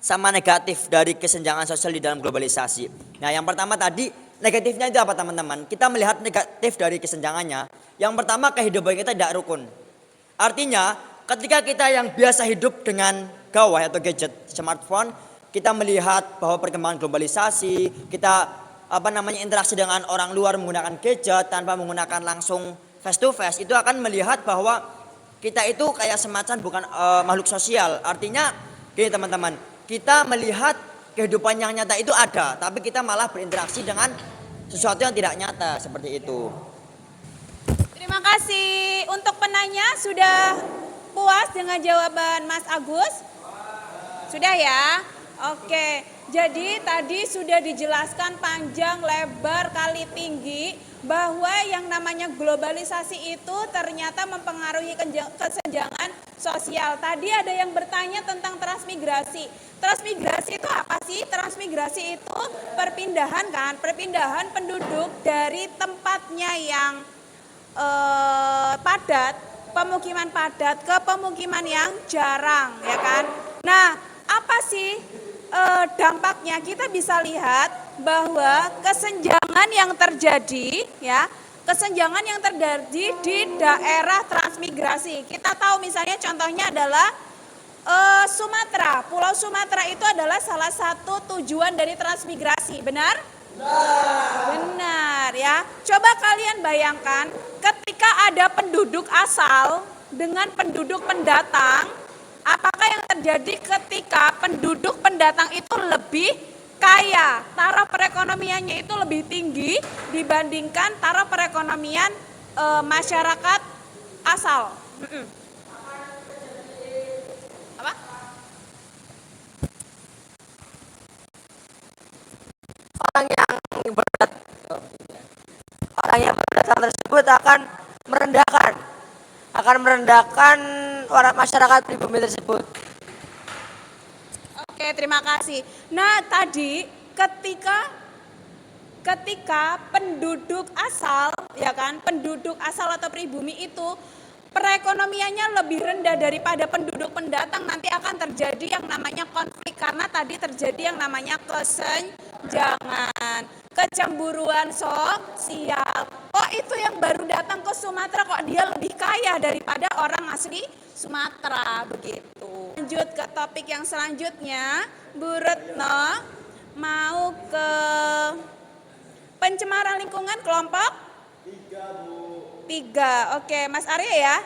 sama negatif dari kesenjangan sosial di dalam globalisasi? Nah, yang pertama tadi negatifnya itu apa, teman-teman? Kita melihat negatif dari kesenjangannya. Yang pertama, kehidupan kita tidak rukun. Artinya, ketika kita yang biasa hidup dengan gawai atau gadget smartphone, kita melihat bahwa perkembangan globalisasi, kita interaksi dengan orang luar menggunakan gadget tanpa menggunakan langsung face to face, itu akan melihat bahwa kita itu kayak semacam bukan makhluk sosial. Artinya gini teman-teman, kita melihat kehidupan yang nyata itu ada, tapi kita malah berinteraksi dengan sesuatu yang tidak nyata seperti itu. Terima kasih. Untuk penanya sudah puas dengan jawaban Mas Agus? Sudah ya? Oke. Jadi tadi sudah dijelaskan panjang, lebar, kali tinggi bahwa yang namanya globalisasi itu ternyata mempengaruhi kesenjangan sosial. Tadi ada yang bertanya tentang transmigrasi. Transmigrasi itu apa sih? Transmigrasi itu perpindahan kan? Perpindahan penduduk dari tempatnya yang padat, pemukiman padat ke pemukiman yang jarang, ya kan? Nah, apa sih dampaknya? Kita bisa lihat bahwa kesenjangan yang terjadi, ya, kesenjangan yang terjadi di daerah transmigrasi. Kita tahu misalnya contohnya adalah Sumatera. Pulau Sumatera itu adalah salah satu tujuan dari transmigrasi, benar? Benar ya. Coba kalian bayangkan ketika ada penduduk asal dengan penduduk pendatang, apakah yang terjadi ketika penduduk pendatang itu lebih kaya, taraf perekonomiannya itu lebih tinggi dibandingkan taraf perekonomian masyarakat asal. Apa? Orang yang berdatang tersebut akan merendahkan orang masyarakat pribumi tersebut. Oke, terima kasih. Nah, tadi ketika penduduk asal, ya kan, penduduk asal atau pribumi itu perekonomiannya lebih rendah daripada penduduk pendatang, nanti akan terjadi yang namanya konflik karena tadi terjadi yang namanya kesenjangan, kecemburuan sosial. Oh, itu yang baru datang ke Sumatera kok dia lebih kaya daripada orang asli Sumatera, begitu. Lanjut ke topik yang selanjutnya, Bu Retno mau ke pencemaran lingkungan kelompok 3. Oke, Mas Arya ya?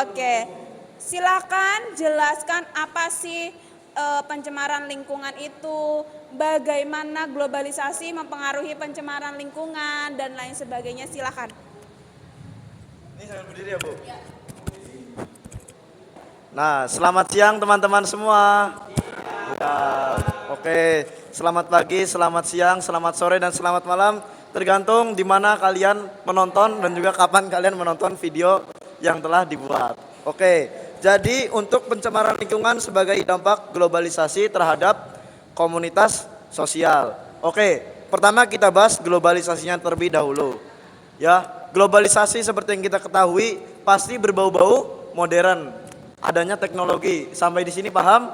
Oke. Silakan jelaskan apa sih pencemaran lingkungan itu, bagaimana globalisasi mempengaruhi pencemaran lingkungan dan lain sebagainya. Silakan. Ini sambil berdiri ya, Bu? Nah, selamat siang teman-teman semua. Ya, oke. Selamat pagi, selamat siang, selamat sore, dan selamat malam. Tergantung di mana kalian menonton dan juga kapan kalian menonton video yang telah dibuat. Oke, jadi untuk pencemaran lingkungan sebagai dampak globalisasi terhadap komunitas sosial. Oke, pertama kita bahas globalisasinya terlebih dahulu. Ya, globalisasi seperti yang kita ketahui pasti berbau-bau modern. Adanya teknologi. Sampai di sini paham?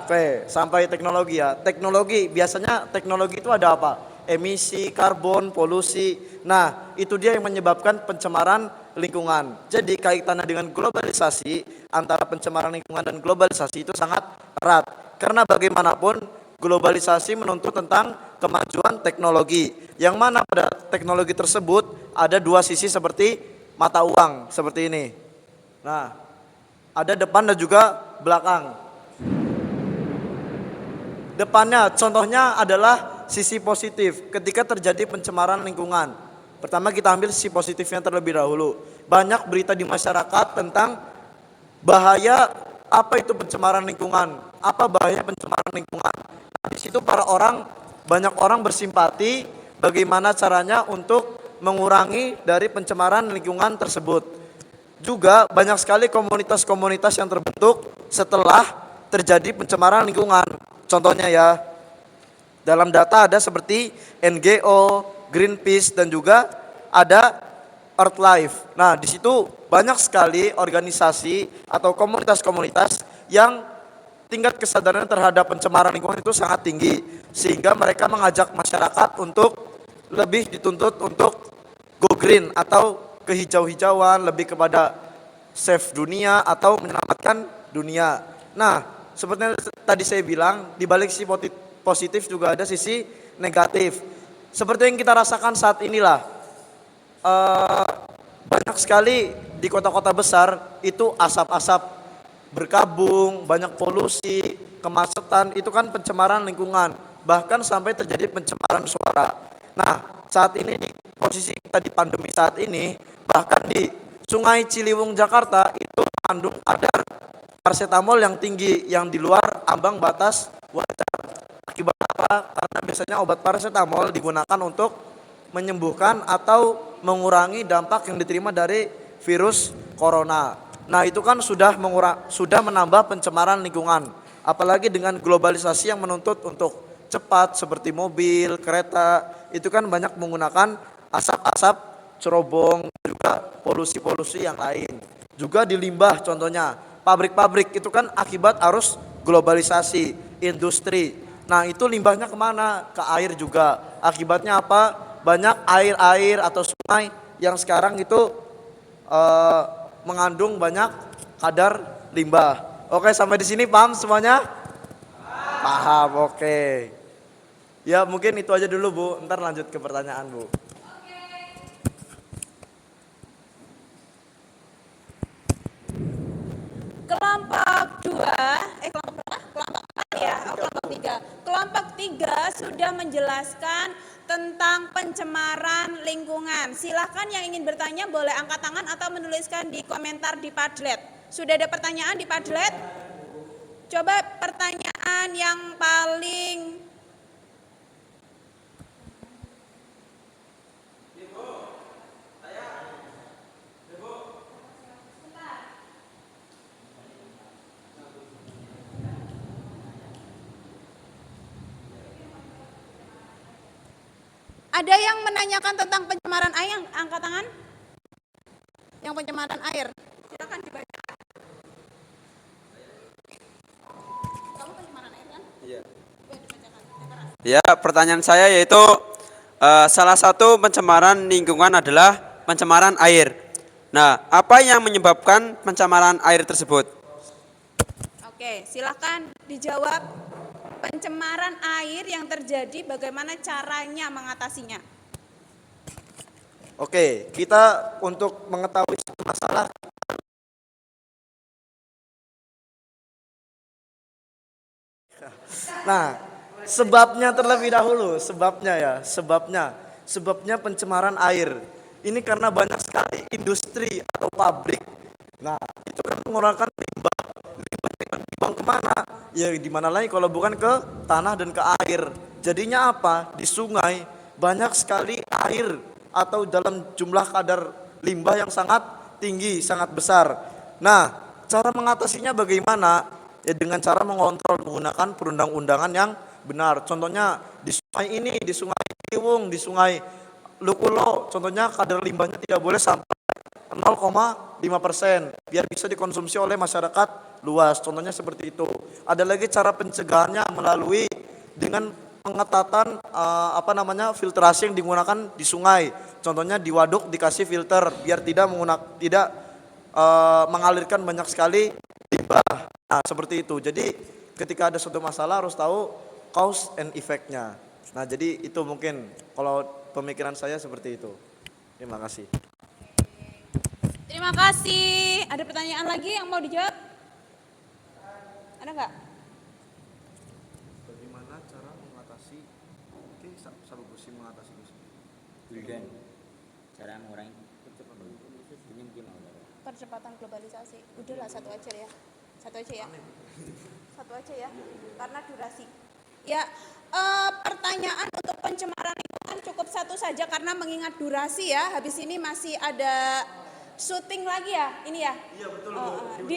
Oke, sampai teknologi ya. Teknologi, biasanya teknologi itu ada apa? Emisi, karbon, polusi. Nah, itu dia yang menyebabkan pencemaran lingkungan. Jadi kaitannya dengan globalisasi, antara pencemaran lingkungan dan globalisasi itu sangat erat. Karena bagaimanapun globalisasi menuntut tentang kemajuan teknologi. Yang mana pada teknologi tersebut ada dua sisi seperti mata uang, seperti ini. Nah, ada depan dan juga belakang. Depannya contohnya adalah sisi positif ketika terjadi pencemaran lingkungan. Pertama kita ambil sisi positifnya terlebih dahulu. Banyak berita di masyarakat tentang bahaya apa itu pencemaran lingkungan, apa bahaya pencemaran lingkungan. Di situ banyak orang bersimpati bagaimana caranya untuk mengurangi dari pencemaran lingkungan tersebut. Juga banyak sekali komunitas-komunitas yang terbentuk setelah terjadi pencemaran lingkungan. Contohnya ya, dalam data ada seperti NGO, Greenpeace, dan juga ada Earthlife. Nah, di situ banyak sekali organisasi atau komunitas-komunitas yang tingkat kesadaran terhadap pencemaran lingkungan itu sangat tinggi, sehingga mereka mengajak masyarakat untuk lebih dituntut untuk go green atau kehijau-hijauan, lebih kepada save dunia atau menyelamatkan dunia. Nah, seperti yang tadi saya bilang, di balik sisi positif juga ada sisi negatif. seperti yang kita rasakan saat inilah, banyak sekali di kota-kota besar itu asap-asap berkabung, banyak polusi, kemacetan, itu kan pencemaran lingkungan, bahkan sampai terjadi pencemaran suara. Nah, saat ini di posisi kita di pandemi saat ini, bahkan di Sungai Ciliwung Jakarta itu mengandung kadar paracetamol yang tinggi, yang di luar ambang batas wajar. Akibat apa? Karena biasanya obat paracetamol digunakan untuk menyembuhkan atau mengurangi dampak yang diterima dari virus corona. Nah, itu kan sudah menambah pencemaran lingkungan. Apalagi dengan globalisasi yang menuntut untuk cepat seperti mobil, kereta, itu kan banyak menggunakan asap-asap, cerobong, juga polusi-polusi yang lain. Juga di limbah contohnya, pabrik-pabrik itu kan akibat arus globalisasi, industri. Nah, itu limbahnya kemana? Ke air juga. Akibatnya apa? Banyak air-air atau sungai yang sekarang itu mengandung banyak kadar limbah. Oke, sampai di sini paham semuanya? Paham, oke. Ya, mungkin itu aja dulu, Bu. Ntar lanjut ke pertanyaan, Bu. Kelompok 2, kelompok berapa? Kelompok 4 ya, kelompok 3. Kelompok 3 sudah menjelaskan tentang pencemaran lingkungan. Silahkan yang ingin bertanya boleh angkat tangan atau menuliskan di komentar di Padlet. Sudah ada pertanyaan di Padlet? Coba pertanyaan yang paling ada yang menanyakan tentang pencemaran air, angkat tangan. Yang pencemaran air, silakan dibaca. Kamu pencemaran air kan? Iya. Coba dibacakan, yang keras. Ya, pertanyaan saya yaitu salah satu pencemaran lingkungan adalah pencemaran air. Nah, apa yang menyebabkan pencemaran air tersebut? Oke, silakan dijawab. Pencemaran air yang terjadi, bagaimana caranya mengatasinya? Oke, kita untuk mengetahui satu masalah, nah, sebabnya terlebih dahulu, sebabnya pencemaran air. Ini karena banyak sekali industri atau pabrik. Nah, itu kan mengeluarkan limbah dibuang kemana? Ya di mana lagi kalau bukan ke tanah dan ke air. Jadinya apa? Di sungai banyak sekali air atau dalam jumlah kadar limbah yang sangat tinggi, sangat besar. Nah, cara mengatasinya bagaimana? Ya dengan cara mengontrol menggunakan perundang-undangan yang benar. Contohnya di sungai ini, di sungai Ciliwung, di sungai Lukulo, contohnya kadar limbahnya tidak boleh sampai 0,5% biar bisa dikonsumsi oleh masyarakat luas. Contohnya seperti itu. Ada lagi cara pencegahannya melalui dengan pengetatan filtrasi yang digunakan di sungai. Contohnya di waduk dikasih filter biar tidak mengalirkan banyak sekali limbah. Nah, seperti itu. Jadi ketika ada suatu masalah harus tahu cause and effect-nya. Nah, jadi itu mungkin kalau pemikiran saya seperti itu. Terima kasih. Terima kasih. Ada pertanyaan lagi yang mau dijawab? Ada nggak? Bagaimana cara mengatasi? Oke, sabu gusi mengatasi gusi. Buldan, cara mengurangi Percepatan globalisasi. Udahlah satu aja ya. Satu aja ya. Karena durasi. Ya, pertanyaan untuk pencemaran lingkungan cukup satu saja karena mengingat durasi ya. Habis ini masih ada syuting lagi ya, ini ya? Iya betul, Bu.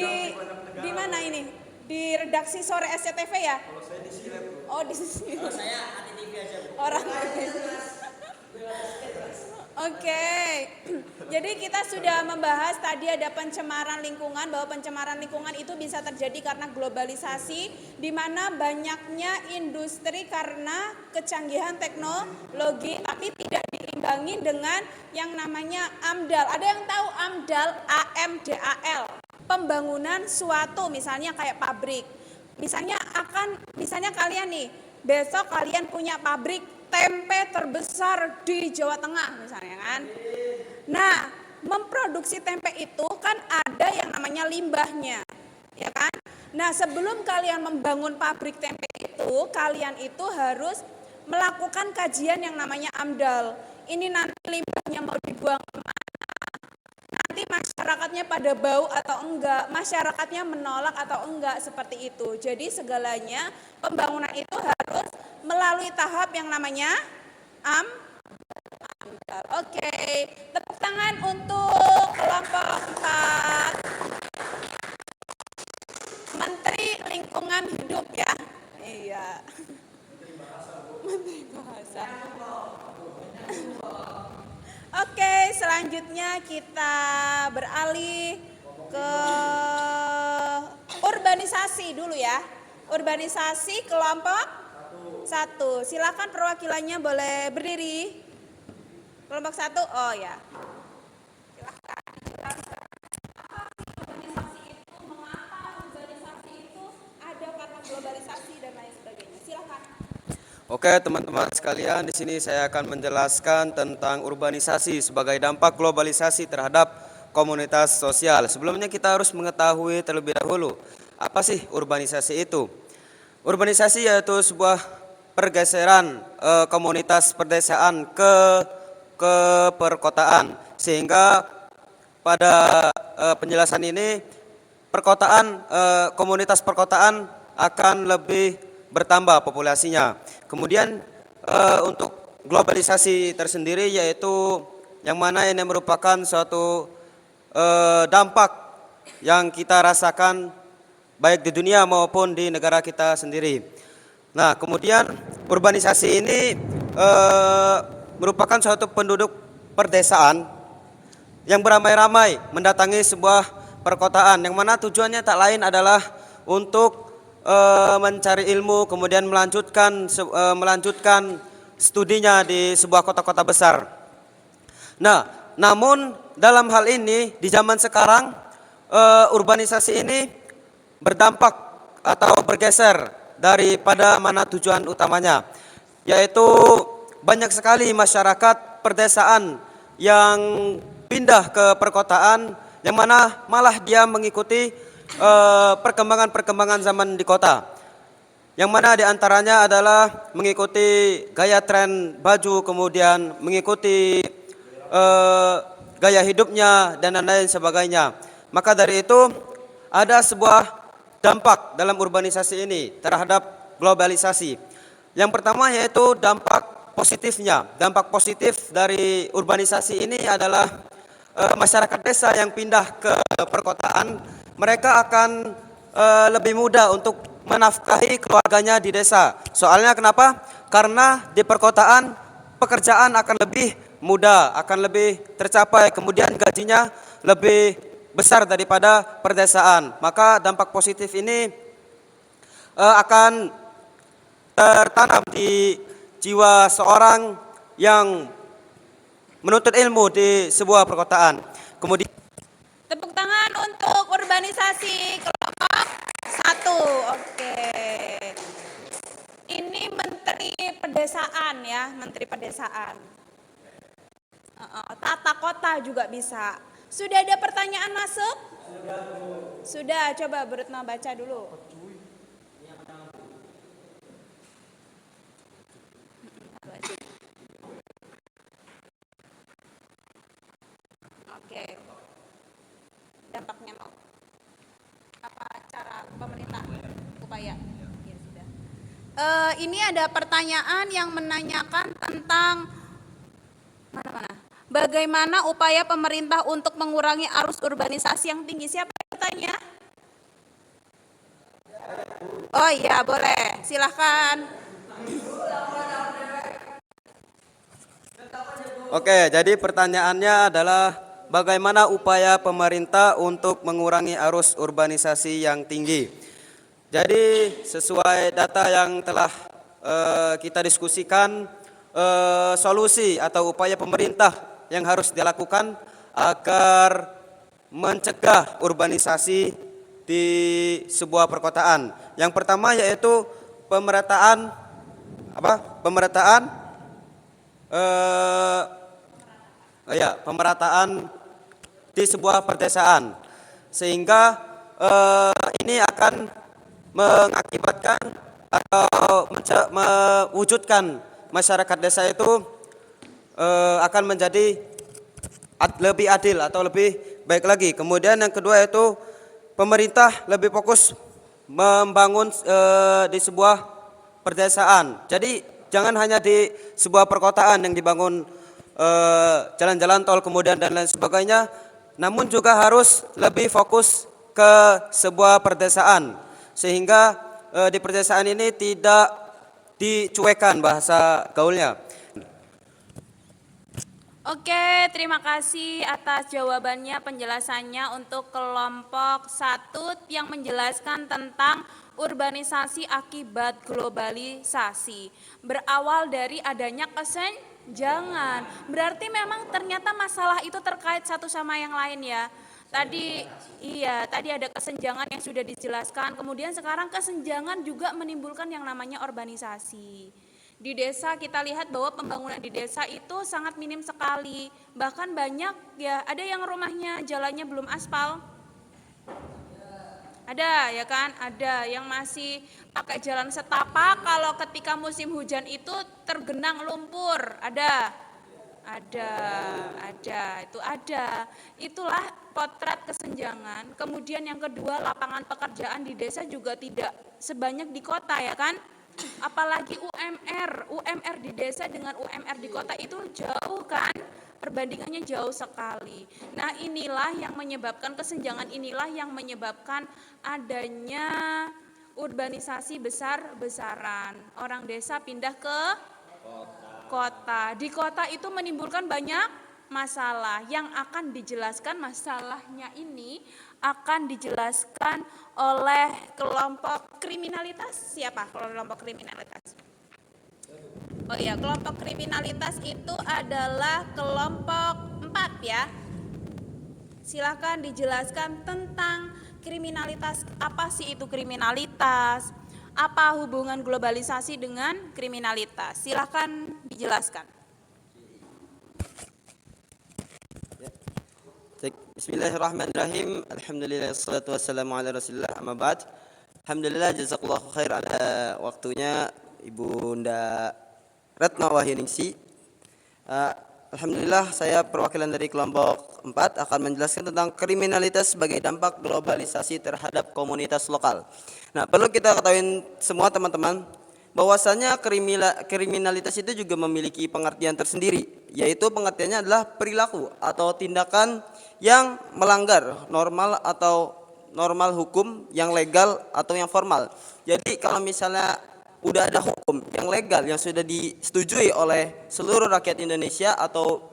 Di mana ini? Di redaksi sore SCTV ya? Kalau saya di Silet, Bu. Oh, di sini. Kalau saya ATTV aja, Bu. Orang. Oke. Jadi kita sudah membahas tadi ada pencemaran lingkungan, bahwa pencemaran lingkungan itu bisa terjadi karena globalisasi, di mana banyaknya industri karena kecanggihan teknologi, tapi tidak diimbangi dengan yang namanya AMDAL. Ada yang tahu AMDAL? AMDAL. Pembangunan suatu, misalnya kayak pabrik. Misalnya kalian nih, besok kalian punya pabrik tempe terbesar di Jawa Tengah misalnya kan. Nah, memproduksi tempe itu kan ada yang namanya limbahnya, ya kan? Nah, sebelum kalian membangun pabrik tempe itu, kalian itu harus melakukan kajian yang namanya AMDAL. Ini nanti limbahnya mau dibuang kemana? Nanti masyarakatnya pada bau atau enggak, masyarakatnya menolak atau enggak, seperti itu. Jadi segalanya pembangunan itu harus melalui tahap yang namanya AMDAL. Oke, tepuk tangan untuk kelompok 4. Menteri Lingkungan Hidup ya. Iya. Menteri Bahasa. Oke, selanjutnya kita beralih ke urbanisasi dulu ya. Urbanisasi kelompok 1. Silakan perwakilannya boleh berdiri. Kelompok 1, oh ya. Silakan dijelaskan. Apa sih urbanisasi itu? Mengapa urbanisasi itu ada kata globalisasi dan lain sebagainya? Silakan. Oke teman-teman sekalian, di sini saya akan menjelaskan tentang urbanisasi sebagai dampak globalisasi terhadap komunitas sosial. Sebelumnya kita harus mengetahui terlebih dahulu, apa sih urbanisasi itu? Urbanisasi yaitu sebuah pergeseran komunitas perdesaan ke perkotaan, sehingga pada penjelasan ini perkotaan, komunitas perkotaan akan lebih bertambah populasinya. Kemudian untuk globalisasi tersendiri yaitu yang mana ini merupakan suatu dampak yang kita rasakan baik di dunia maupun di negara kita sendiri. Nah, kemudian urbanisasi ini merupakan suatu penduduk perdesaan yang beramai-ramai mendatangi sebuah perkotaan, yang mana tujuannya tak lain adalah untuk mencari ilmu, kemudian melanjutkan studinya di sebuah kota-kota besar. Nah, namun dalam hal ini di zaman sekarang urbanisasi ini berdampak atau bergeser daripada mana tujuan utamanya, yaitu banyak sekali masyarakat perdesaan yang pindah ke perkotaan, yang mana malah dia mengikuti perkembangan-perkembangan zaman di kota, yang mana diantaranya adalah mengikuti gaya tren baju, kemudian mengikuti gaya hidupnya dan lain sebagainya. Maka dari itu ada sebuah dampak dalam urbanisasi ini terhadap globalisasi. Yang pertama yaitu dampak positifnya. Dampak positif dari urbanisasi ini adalah masyarakat desa yang pindah ke perkotaan, mereka akan lebih mudah untuk menafkahi keluarganya di desa. Soalnya kenapa? Karena di perkotaan pekerjaan akan lebih mudah, akan lebih tercapai, kemudian gajinya lebih besar daripada perdesaan. Maka dampak positif ini akan tertanam di jiwa seorang yang menuntut ilmu di sebuah perkotaan. Kemudian Tepuk tangan untuk urbanisasi kelompok 1. Oke. Ini Menteri Pedesaan ya, Menteri Pedesaan. Tata kota juga bisa. Sudah ada pertanyaan masuk? Sudah, coba Bu Retno baca dulu. Oke. Dampaknya mau apa cara pemerintah upaya? Ya sudah. Ini ada pertanyaan yang menanyakan tentang bagaimana upaya pemerintah untuk mengurangi arus urbanisasi yang tinggi. Siapa yang bertanya? Oh iya, boleh. Silahkan. Oke, jadi pertanyaannya adalah bagaimana upaya pemerintah untuk mengurangi arus urbanisasi yang tinggi. Jadi sesuai data yang telah kita diskusikan, solusi atau upaya pemerintah yang harus dilakukan agar mencegah urbanisasi di sebuah perkotaan. Yang pertama yaitu pemerataan pemerataan di sebuah perdesaan, sehingga ini akan mengakibatkan atau mewujudkan masyarakat desa itu akan menjadi lebih adil atau lebih baik lagi. Kemudian yang kedua yaitu pemerintah lebih fokus membangun di sebuah perdesaan. Jadi jangan hanya di sebuah perkotaan yang dibangun jalan-jalan tol kemudian dan lain sebagainya, namun juga harus lebih fokus ke sebuah perdesaan, sehingga di perdesaan ini tidak dicuekan bahasa gaulnya. Oke, terima kasih atas jawabannya, penjelasannya untuk kelompok 1 yang menjelaskan tentang urbanisasi akibat globalisasi. Berawal dari adanya kesenjangan. Berarti memang ternyata masalah itu terkait satu sama yang lain ya. Tadi ada kesenjangan yang sudah dijelaskan. Kemudian sekarang kesenjangan juga menimbulkan yang namanya urbanisasi. Di desa kita lihat bahwa pembangunan di desa itu sangat minim sekali. Bahkan banyak ya, ada yang rumahnya jalannya belum aspal. Ada ya kan? Ada yang masih pakai jalan setapak, kalau ketika musim hujan itu tergenang lumpur. Ada. Itu ada. Itulah potret kesenjangan. Kemudian yang kedua, lapangan pekerjaan di desa juga tidak sebanyak di kota ya kan? Apalagi UMR di desa dengan UMR di kota itu jauh kan, perbandingannya jauh sekali. Nah inilah yang menyebabkan kesenjangan, inilah yang menyebabkan adanya urbanisasi besar-besaran. Orang desa pindah ke kota. Di kota itu menimbulkan banyak masalah yang akan dijelaskan, masalahnya ini akan dijelaskan oleh kelompok kriminalitas. Siapa kelompok kriminalitas? Oh iya, kelompok kriminalitas itu adalah kelompok 4 ya. Silakan dijelaskan tentang kriminalitas. Apa sih itu kriminalitas? Apa hubungan globalisasi dengan kriminalitas? Silakan dijelaskan. Bismillahirrahmanirrahim. Alhamdulillah wassalatu wassalamu ala Rasulillah, amma ba'd. Alhamdulillah, jazakallahu khair ala waktunya Ibu Unda Retno Wahyuningsi. Alhamdulillah, saya perwakilan dari kelompok 4 akan menjelaskan tentang kriminalitas sebagai dampak globalisasi terhadap komunitas lokal. Nah, perlu kita ketahui semua teman-teman bahwasanya kriminalitas itu juga memiliki pengertian tersendiri, yaitu pengertiannya adalah perilaku atau tindakan yang melanggar normal hukum yang legal atau yang formal. Jadi kalau misalnya udah ada hukum yang legal yang sudah disetujui oleh seluruh rakyat Indonesia, atau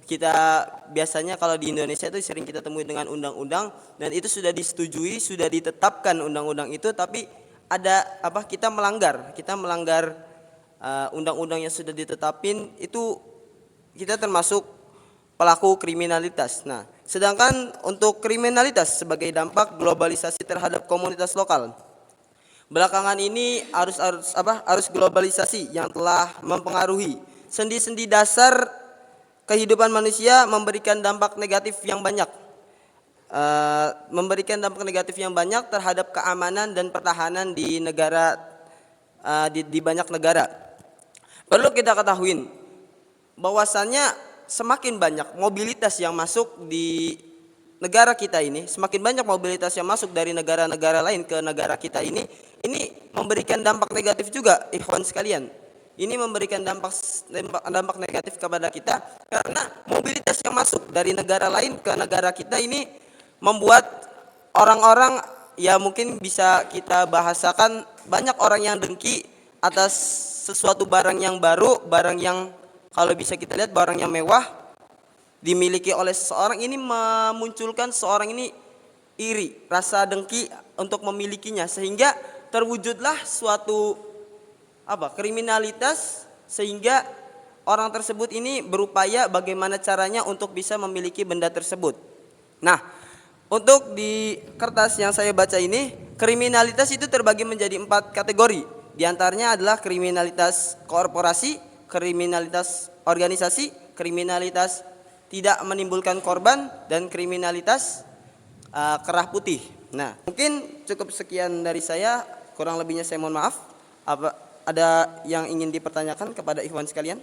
kita biasanya kalau di Indonesia itu sering kita temui dengan undang-undang, dan itu sudah disetujui, sudah ditetapkan undang-undang itu, tapi ada kita melanggar undang-undang yang sudah ditetapin, itu kita termasuk pelaku kriminalitas. Nah, sedangkan untuk kriminalitas sebagai dampak globalisasi terhadap komunitas lokal, belakangan ini arus globalisasi yang telah mempengaruhi sendi-sendi dasar kehidupan manusia memberikan dampak negatif yang banyak. Terhadap keamanan dan pertahanan di negara, di banyak negara. Perlu kita ketahui bahwasannya semakin banyak mobilitas yang masuk di negara kita ini, semakin banyak mobilitas yang masuk dari negara-negara lain ke negara kita ini memberikan dampak negatif juga, ikhwan sekalian. Ini memberikan dampak negatif kepada kita, karena mobilitas yang masuk dari negara lain ke negara kita ini membuat orang-orang, ya mungkin bisa kita bahasakan, banyak orang yang dengki atas sesuatu barang yang baru, barang yang kalau bisa kita lihat barang yang mewah dimiliki oleh seseorang, ini memunculkan seseorang ini iri, rasa dengki untuk memilikinya, sehingga terwujudlah suatu kriminalitas, sehingga orang tersebut ini berupaya bagaimana caranya untuk bisa memiliki benda tersebut. Nah, untuk di kertas yang saya baca ini, kriminalitas itu terbagi menjadi 4 kategori. Di antaranya adalah kriminalitas korporasi, kriminalitas organisasi, kriminalitas tidak menimbulkan korban, dan kriminalitas kerah putih. Nah, mungkin cukup sekian dari saya, kurang lebihnya saya mohon maaf. Apa ada yang ingin dipertanyakan kepada ikhwan sekalian?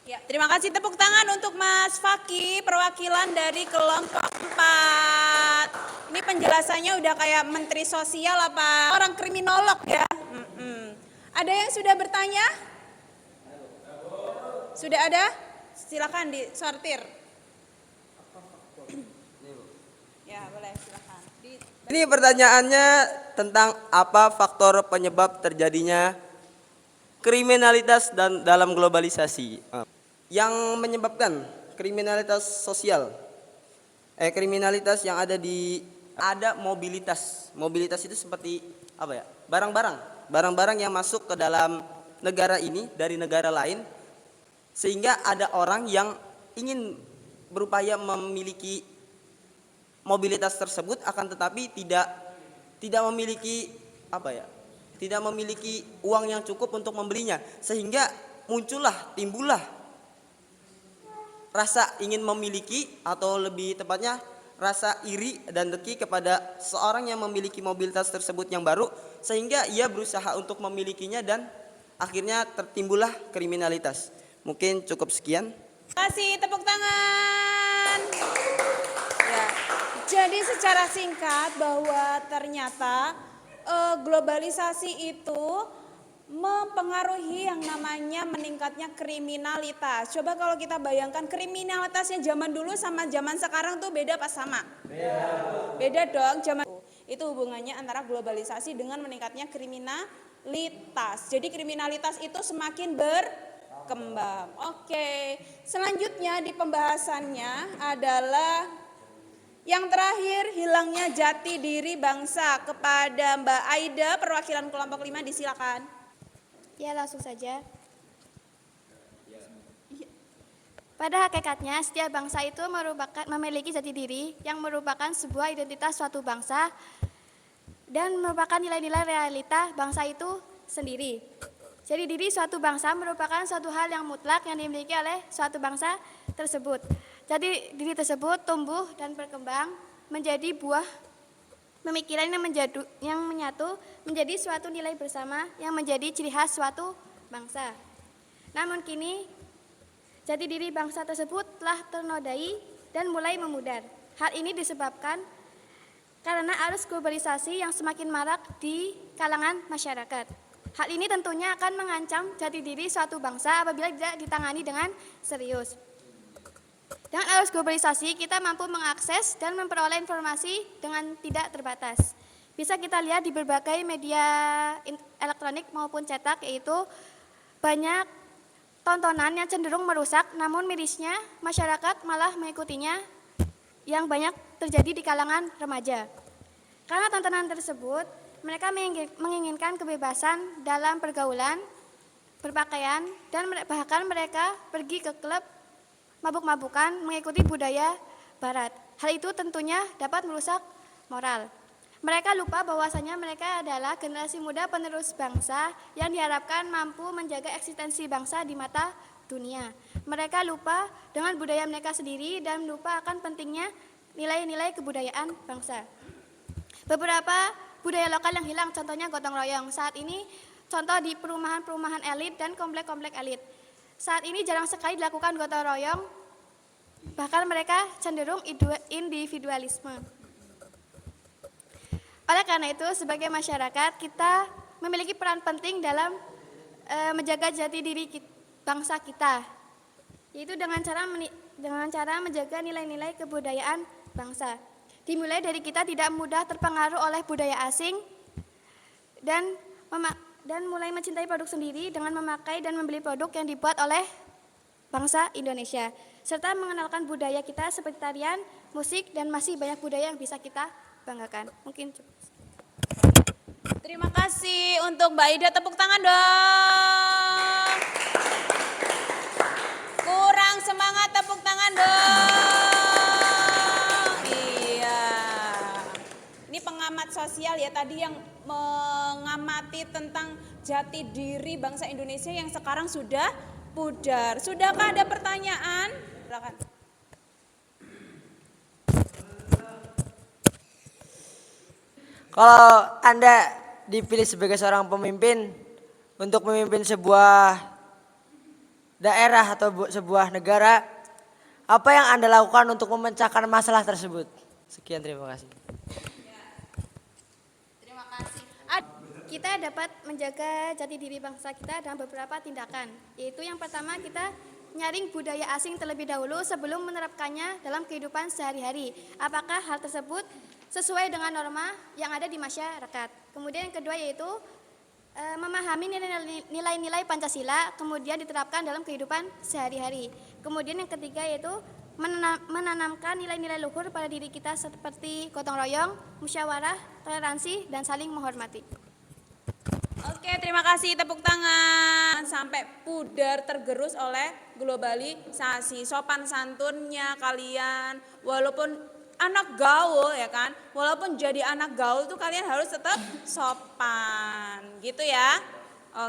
Ya, terima kasih, tepuk tangan untuk Mas Faki, perwakilan dari kelompok 4. Ini penjelasannya udah kayak menteri sosial apa orang kriminolog ya. Ada yang sudah bertanya? Sudah ada? Silakan disortir. Ya, boleh, silakan. Ini pertanyaannya tentang apa faktor penyebab terjadinya kriminalitas dan dalam globalisasi. Yang menyebabkan kriminalitas sosial, kriminalitas yang ada mobilitas. Mobilitas itu seperti apa ya? Barang-barang yang masuk ke dalam negara ini dari negara lain, sehingga ada orang yang ingin berupaya memiliki mobilitas tersebut, akan tetapi tidak memiliki tidak memiliki uang yang cukup untuk membelinya, sehingga timbullah rasa ingin memiliki, atau lebih tepatnya rasa iri dan dengki kepada seorang yang memiliki mobilitas tersebut yang baru, sehingga ia berusaha untuk memilikinya dan akhirnya tertimbullah kriminalitas. Mungkin cukup sekian. Kasih tepuk tangan. Ya. Jadi secara singkat bahwa ternyata globalisasi itu mempengaruhi yang namanya meningkatnya kriminalitas. Coba kalau kita bayangkan kriminalitasnya zaman dulu sama zaman sekarang tuh beda apa sama? Beda dong. Itu hubungannya antara globalisasi dengan meningkatnya kriminalitas. Jadi kriminalitas itu semakin berkembang. Oke, selanjutnya di pembahasannya adalah yang terakhir, hilangnya jati diri bangsa. Kepada Mbak Aida, perwakilan kelompok 5, disilakan. Ya, langsung saja. Pada hakikatnya, setiap bangsa itu memiliki jati diri yang merupakan sebuah identitas suatu bangsa dan merupakan nilai-nilai realita bangsa itu sendiri. Jadi diri suatu bangsa merupakan suatu hal yang mutlak yang dimiliki oleh suatu bangsa tersebut. Jadi diri tersebut tumbuh dan berkembang menjadi buah pemikiran yang menyatu menjadi suatu nilai bersama yang menjadi ciri khas suatu bangsa. Namun kini jati diri bangsa tersebut telah ternodai dan mulai memudar. Hal ini disebabkan karena arus globalisasi yang semakin marak di kalangan masyarakat. Hal ini tentunya akan mengancam jati diri suatu bangsa apabila tidak ditangani dengan serius. Dengan arus globalisasi, kita mampu mengakses dan memperoleh informasi dengan tidak terbatas. Bisa kita lihat di berbagai media elektronik maupun cetak, yaitu banyak tontonan yang cenderung merusak, namun mirisnya masyarakat malah mengikutinya, yang banyak terjadi di kalangan remaja. Karena tontonan tersebut, mereka menginginkan kebebasan dalam pergaulan, berpakaian, dan bahkan mereka pergi ke klub mabuk-mabukan mengikuti budaya barat. Hal itu tentunya dapat merusak moral. Mereka lupa bahwasanya mereka adalah generasi muda penerus bangsa yang diharapkan mampu menjaga eksistensi bangsa di mata dunia. Mereka lupa dengan budaya mereka sendiri dan lupa akan pentingnya nilai-nilai kebudayaan bangsa. Beberapa budaya lokal yang hilang, contohnya gotong royong. Saat ini contoh di perumahan-perumahan elit dan komplek-komplek elit. Saat ini jarang sekali dilakukan gotong royong, bahkan mereka cenderung individualisme. Oleh karena itu, sebagai masyarakat, kita memiliki peran penting dalam menjaga jati diri bangsa kita, yaitu dengan cara menjaga nilai-nilai kebudayaan bangsa. Dimulai dari kita tidak mudah terpengaruh oleh budaya asing dan mulai mencintai produk sendiri dengan memakai dan membeli produk yang dibuat oleh bangsa Indonesia, serta mengenalkan budaya kita seperti tarian, musik, dan masih banyak budaya yang bisa kita banggakan. Mungkin cukup. Terima kasih untuk Mbak Ida, tepuk tangan dong. Kurang semangat, tepuk tangan dong. Iya. Ini pengamat sosial ya tadi yang mengamati tentang jati diri bangsa Indonesia yang sekarang sudah pudar. Sudahkah ada pertanyaan? Silakan. Kalau Anda dipilih sebagai seorang pemimpin untuk memimpin sebuah daerah atau sebuah negara, apa yang Anda lakukan untuk memecahkan masalah tersebut? Sekian, terima kasih. Terima kasih. Kita dapat menjaga jati diri bangsa kita dengan beberapa tindakan, yaitu yang pertama kita nyaring budaya asing terlebih dahulu sebelum menerapkannya dalam kehidupan sehari-hari. Apakah hal tersebut sesuai dengan norma yang ada di masyarakat? Kemudian yang kedua yaitu memahami nilai-nilai Pancasila kemudian diterapkan dalam kehidupan sehari-hari. Kemudian yang ketiga yaitu menanamkan nilai-nilai luhur pada diri kita seperti gotong royong, musyawarah, toleransi, dan saling menghormati. Oke, terima kasih, tepuk tangan. Sampai pudar tergerus oleh globalisasi. Sopan santunnya kalian, walaupun anak gaul ya kan, walaupun jadi anak gaul tuh kalian harus tetap sopan, gitu ya.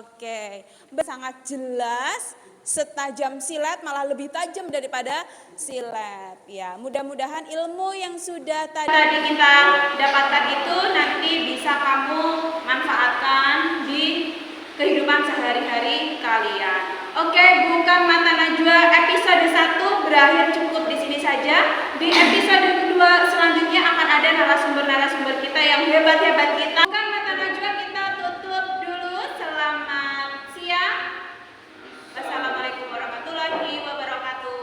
Oke, sangat jelas. Setajam silet malah lebih tajam daripada silet ya. Mudah-mudahan ilmu yang sudah tadi kita dapatkan itu nanti bisa kamu manfaatkan di kehidupan sehari-hari kalian. Oke, bukan mata najwa episode 1 berakhir cukup di sini saja. Di episode kedua selanjutnya akan ada narasumber-narasumber kita yang hebat-hebat kita. Bukan mata najwa kita tutup dulu. Selamat siang. Wassalamualaikum warahmatullahi wabarakatuh.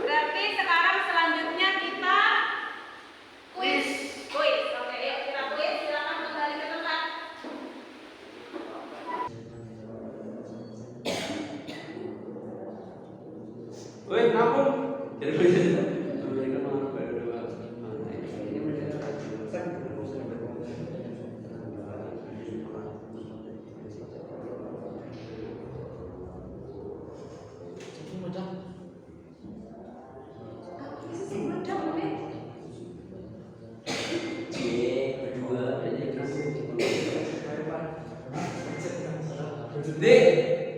Berarti sekarang selanjutnya kita kuis. Oke, yuk kita kuis. Silakan kembali ke tempat. Woi, ngampun.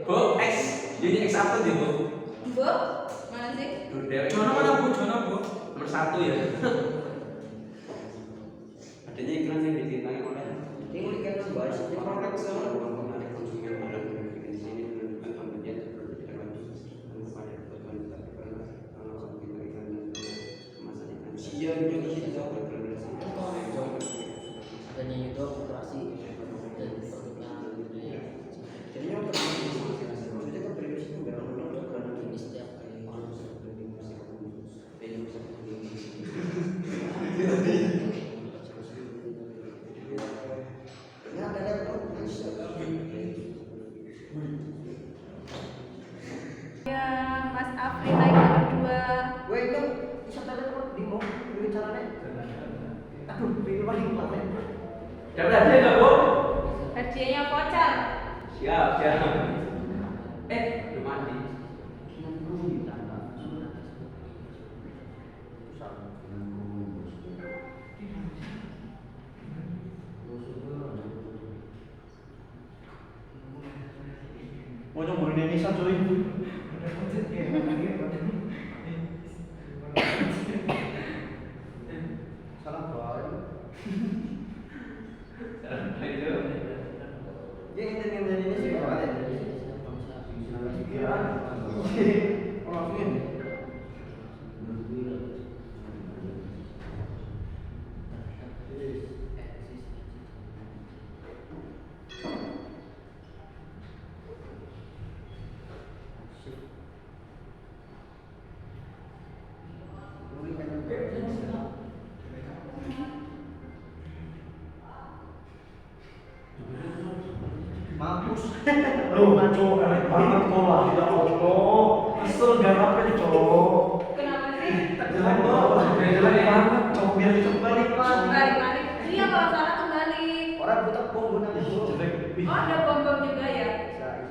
Bu, X. Jadi X apa sih, Bu? Bu, mana sih? Zona mana, Bu? Zona, Bu. Nomor 1 ya. Adanya iklan yang ditintangi oleh ini kan bahas orang sama menarik konsumen pada di sini menunjukkan pembelian seperti pada kebutuhan tapi karena kalau kita iklan kemasan ikan Asia Indonesia jauh berkreasi adanya itu operasi dan produknya jadi yang pertama maksudnya kan premis itu benar-benar karena ini setiap orang Ya, Mas Afri naik nomor 2. Gue itu bisa telepon bingung gimana caranya. Aduh, bingung paling lama. dapat aja enggak, Bu? Hadiahnya voucher. Siap. Belum mati. Mau nomor Indonesia cuy. Salam baru. Ya kita yang Indonesia apa ya? Orang ini. Mampus. Lu ngaco elek banget kok lah, tidak Allah. Kesel garapnya cowok. Kenapa sih? Jelek banget cowok, biar cepet balik lagi. Balik. Iya, kalau salah kembali. Orang buta bom gunanya bro. Jelek. Oh, ada bom-bom juga ya? Bisa.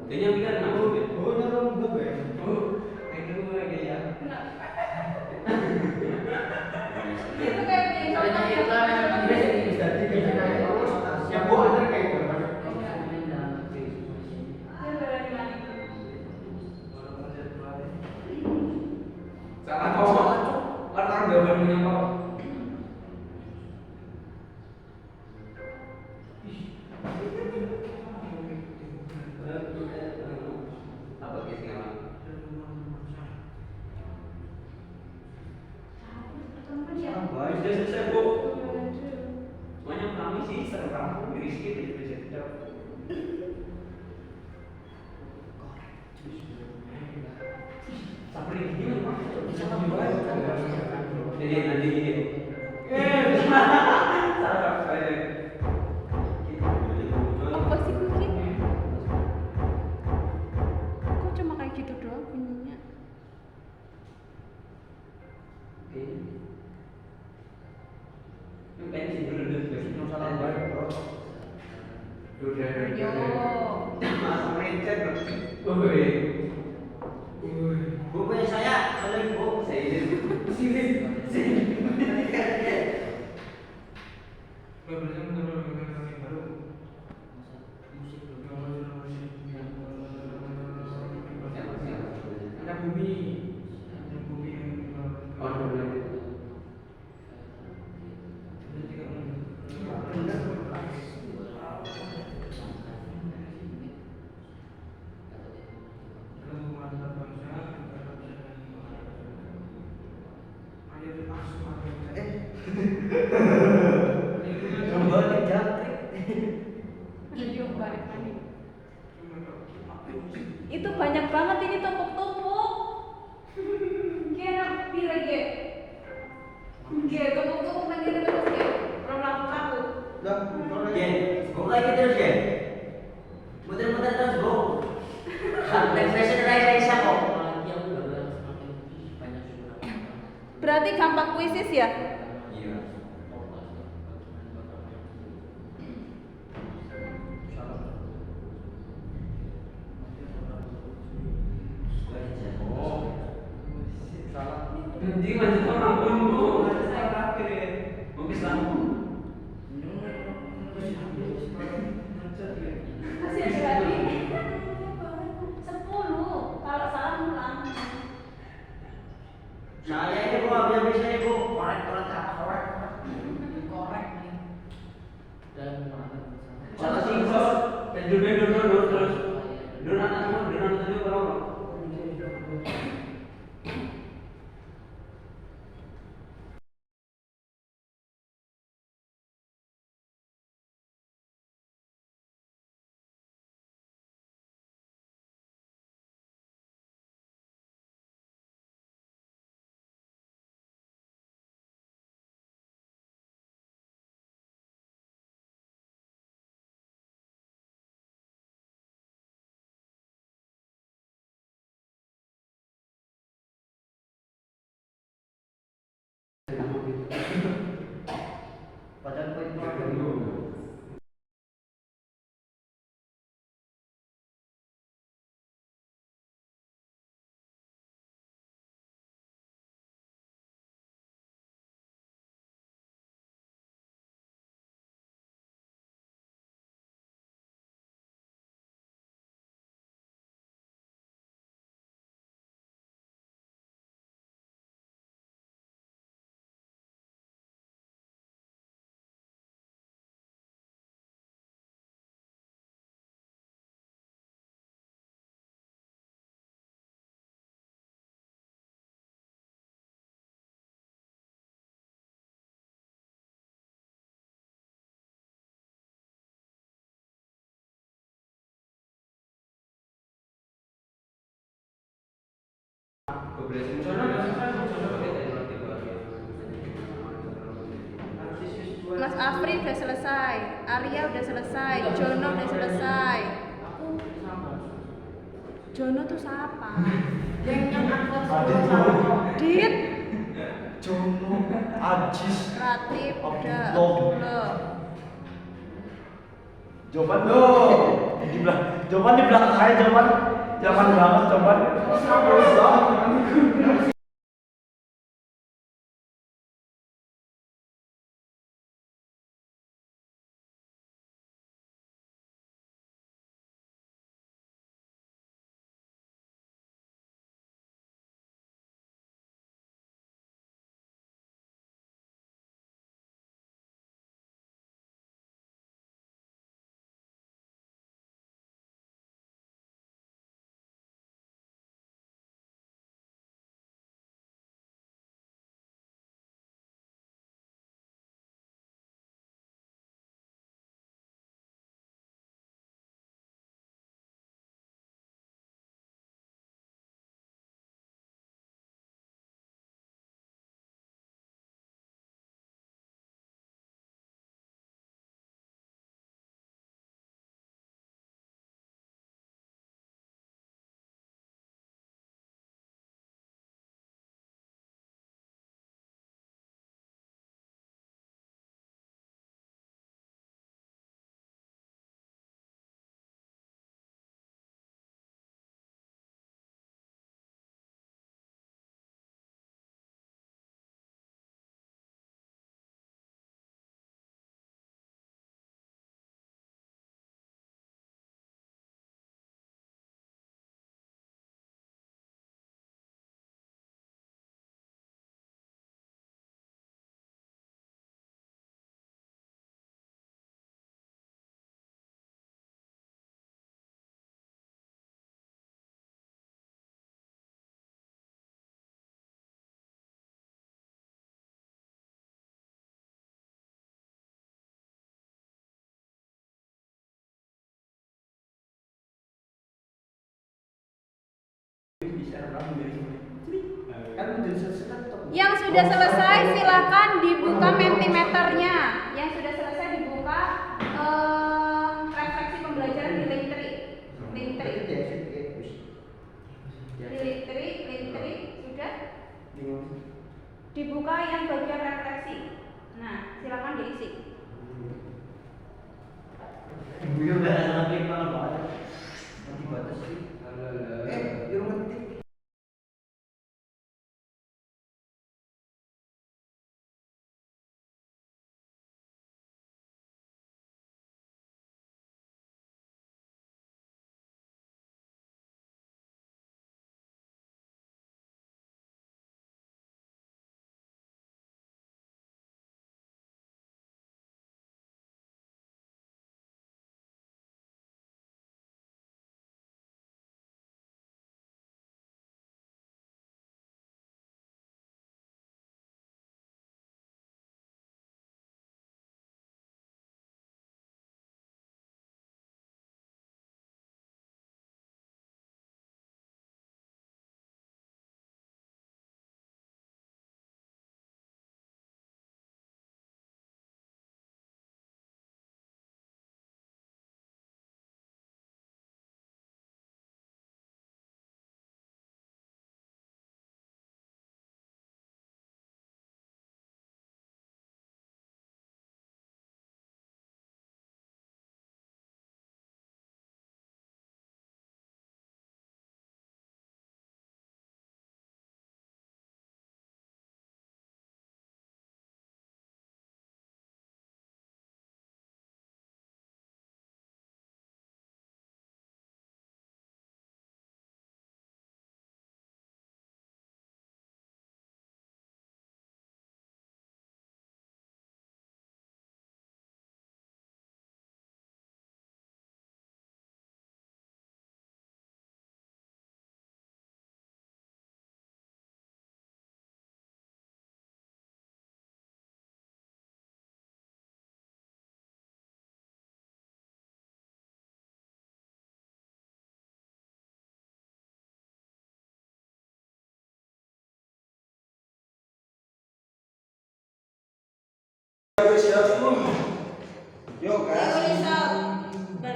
Ini yang bilang aku. Oh, nyarum gue. Itu kayak punya contoh Ya, Bu, ada Sudah selesai, Bu. Semuanya kami sih serem kamu diri sedikit bisa. Sampai gini mah. Jadi nanti gini. Salah saya. Apa sih Kuki? Kok cuma kayak gitu doang bunyinya? Bu, punya saya, halo Bu. Itu banyak banget ini tumpuk-tumpuk. Gak pira ge. Gak tumpuk-tumpuk mandiri terus ge. Laku-laku. Gen, Bu lagi terus Gen. Muter-muter terus Bu. Sampai fashion lain siapa? Berarti gampang kuisis ya? Iya. Nanti lanjut orang pun Bu. Mungkin selalu. Masih ada lagi. 10. Kalau salah ulang. Saya ini Bu, habis ini Bu. Korek. Salah singkong. Duduk terus. Duduk anak tadi berapa? Padahal poin itu Mas Afri udah selesai, Arya udah selesai, Jono udah selesai. Jono tuh siapa? Yang Dit, Jono, Ajis, Ratib udah, Abdullah. belum. Jawaban jawaban di belakang saya, jawaban banget jawaban. sudah selesai silakan dibuka mentimeternya. Yang sudah selesai dibuka refleksi pembelajaran di link 3 sudah dibuka yang bagian refleksi. Nah, silakan diisi.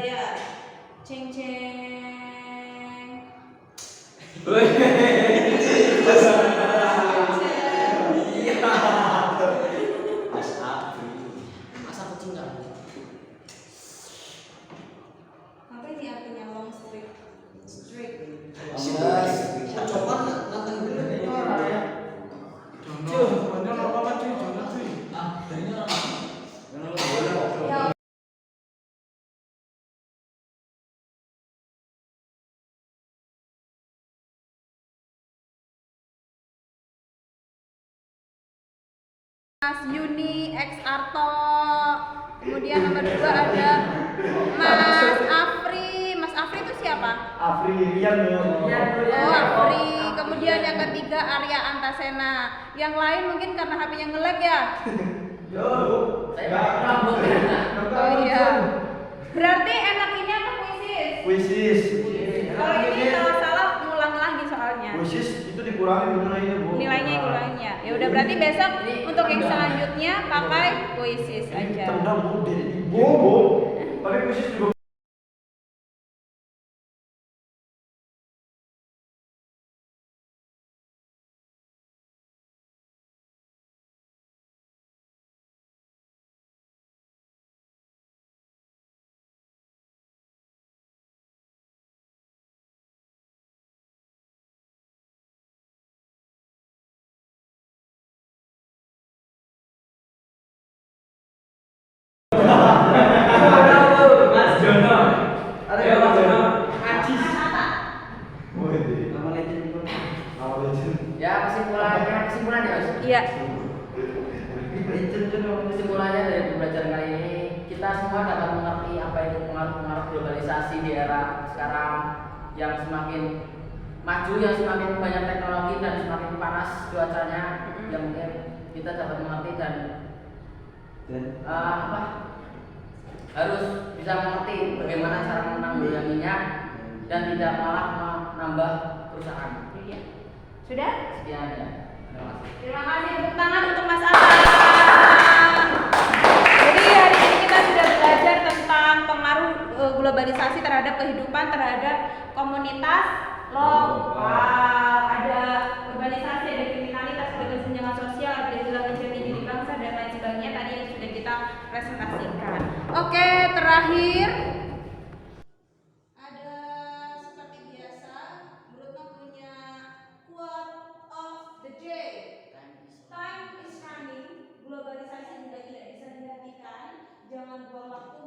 Lihat, ceng ceng. Apa ini artinya long streak? Streak. Mas Yuni X Arto, kemudian nomor 2 ada Mas Afri. Mas Afri itu siapa? Afri Rian. Oh, Afri. Kemudian yang ketiga Arya Antasena. Yang lain mungkin karena HP-nya nge-lag ya? Oh iya. Berarti enak ini apa puisis? Kalau ini kalau salah ngulang lagi soalnya. Puisis itu dikurangi nilainya, Bu. Nilainya kurangnya. Ya udah berarti besok untuk yang selanjutnya pakai puisis aja. Tendang Bu dari Bobo. Tapi puisis juga Iya. Kesimpulannya dari pembelajaran kali ini, kita semua dapat mengerti apa itu pengaruh-pengaruh globalisasi di era sekarang yang semakin maju, yang semakin banyak teknologi dan semakin panas cuacanya. Yang mungkin kita dapat mengerti dan harus bisa mengerti bagaimana cara menanggulanginya dan tidak malah menambah kerusakan. Sudah? Sekian ya. Terima kasih. Terima kasih, tepuk tangan untuk Mas Alan. Jadi hari ini kita sudah belajar tentang pengaruh globalisasi terhadap kehidupan, terhadap komunitas lokal. Ada globalisasi, ada kriminalitas, ada kesenjangan sosial, ada hilangnya jati diri bangsa dan lain sebagainya tadi yang sudah kita presentasikan. Oke, terakhir ada seperti biasa, Menurutmu punya quote of the day. Time is running, globalisasi juga tidak bisa dihentikan. Jangan buang waktu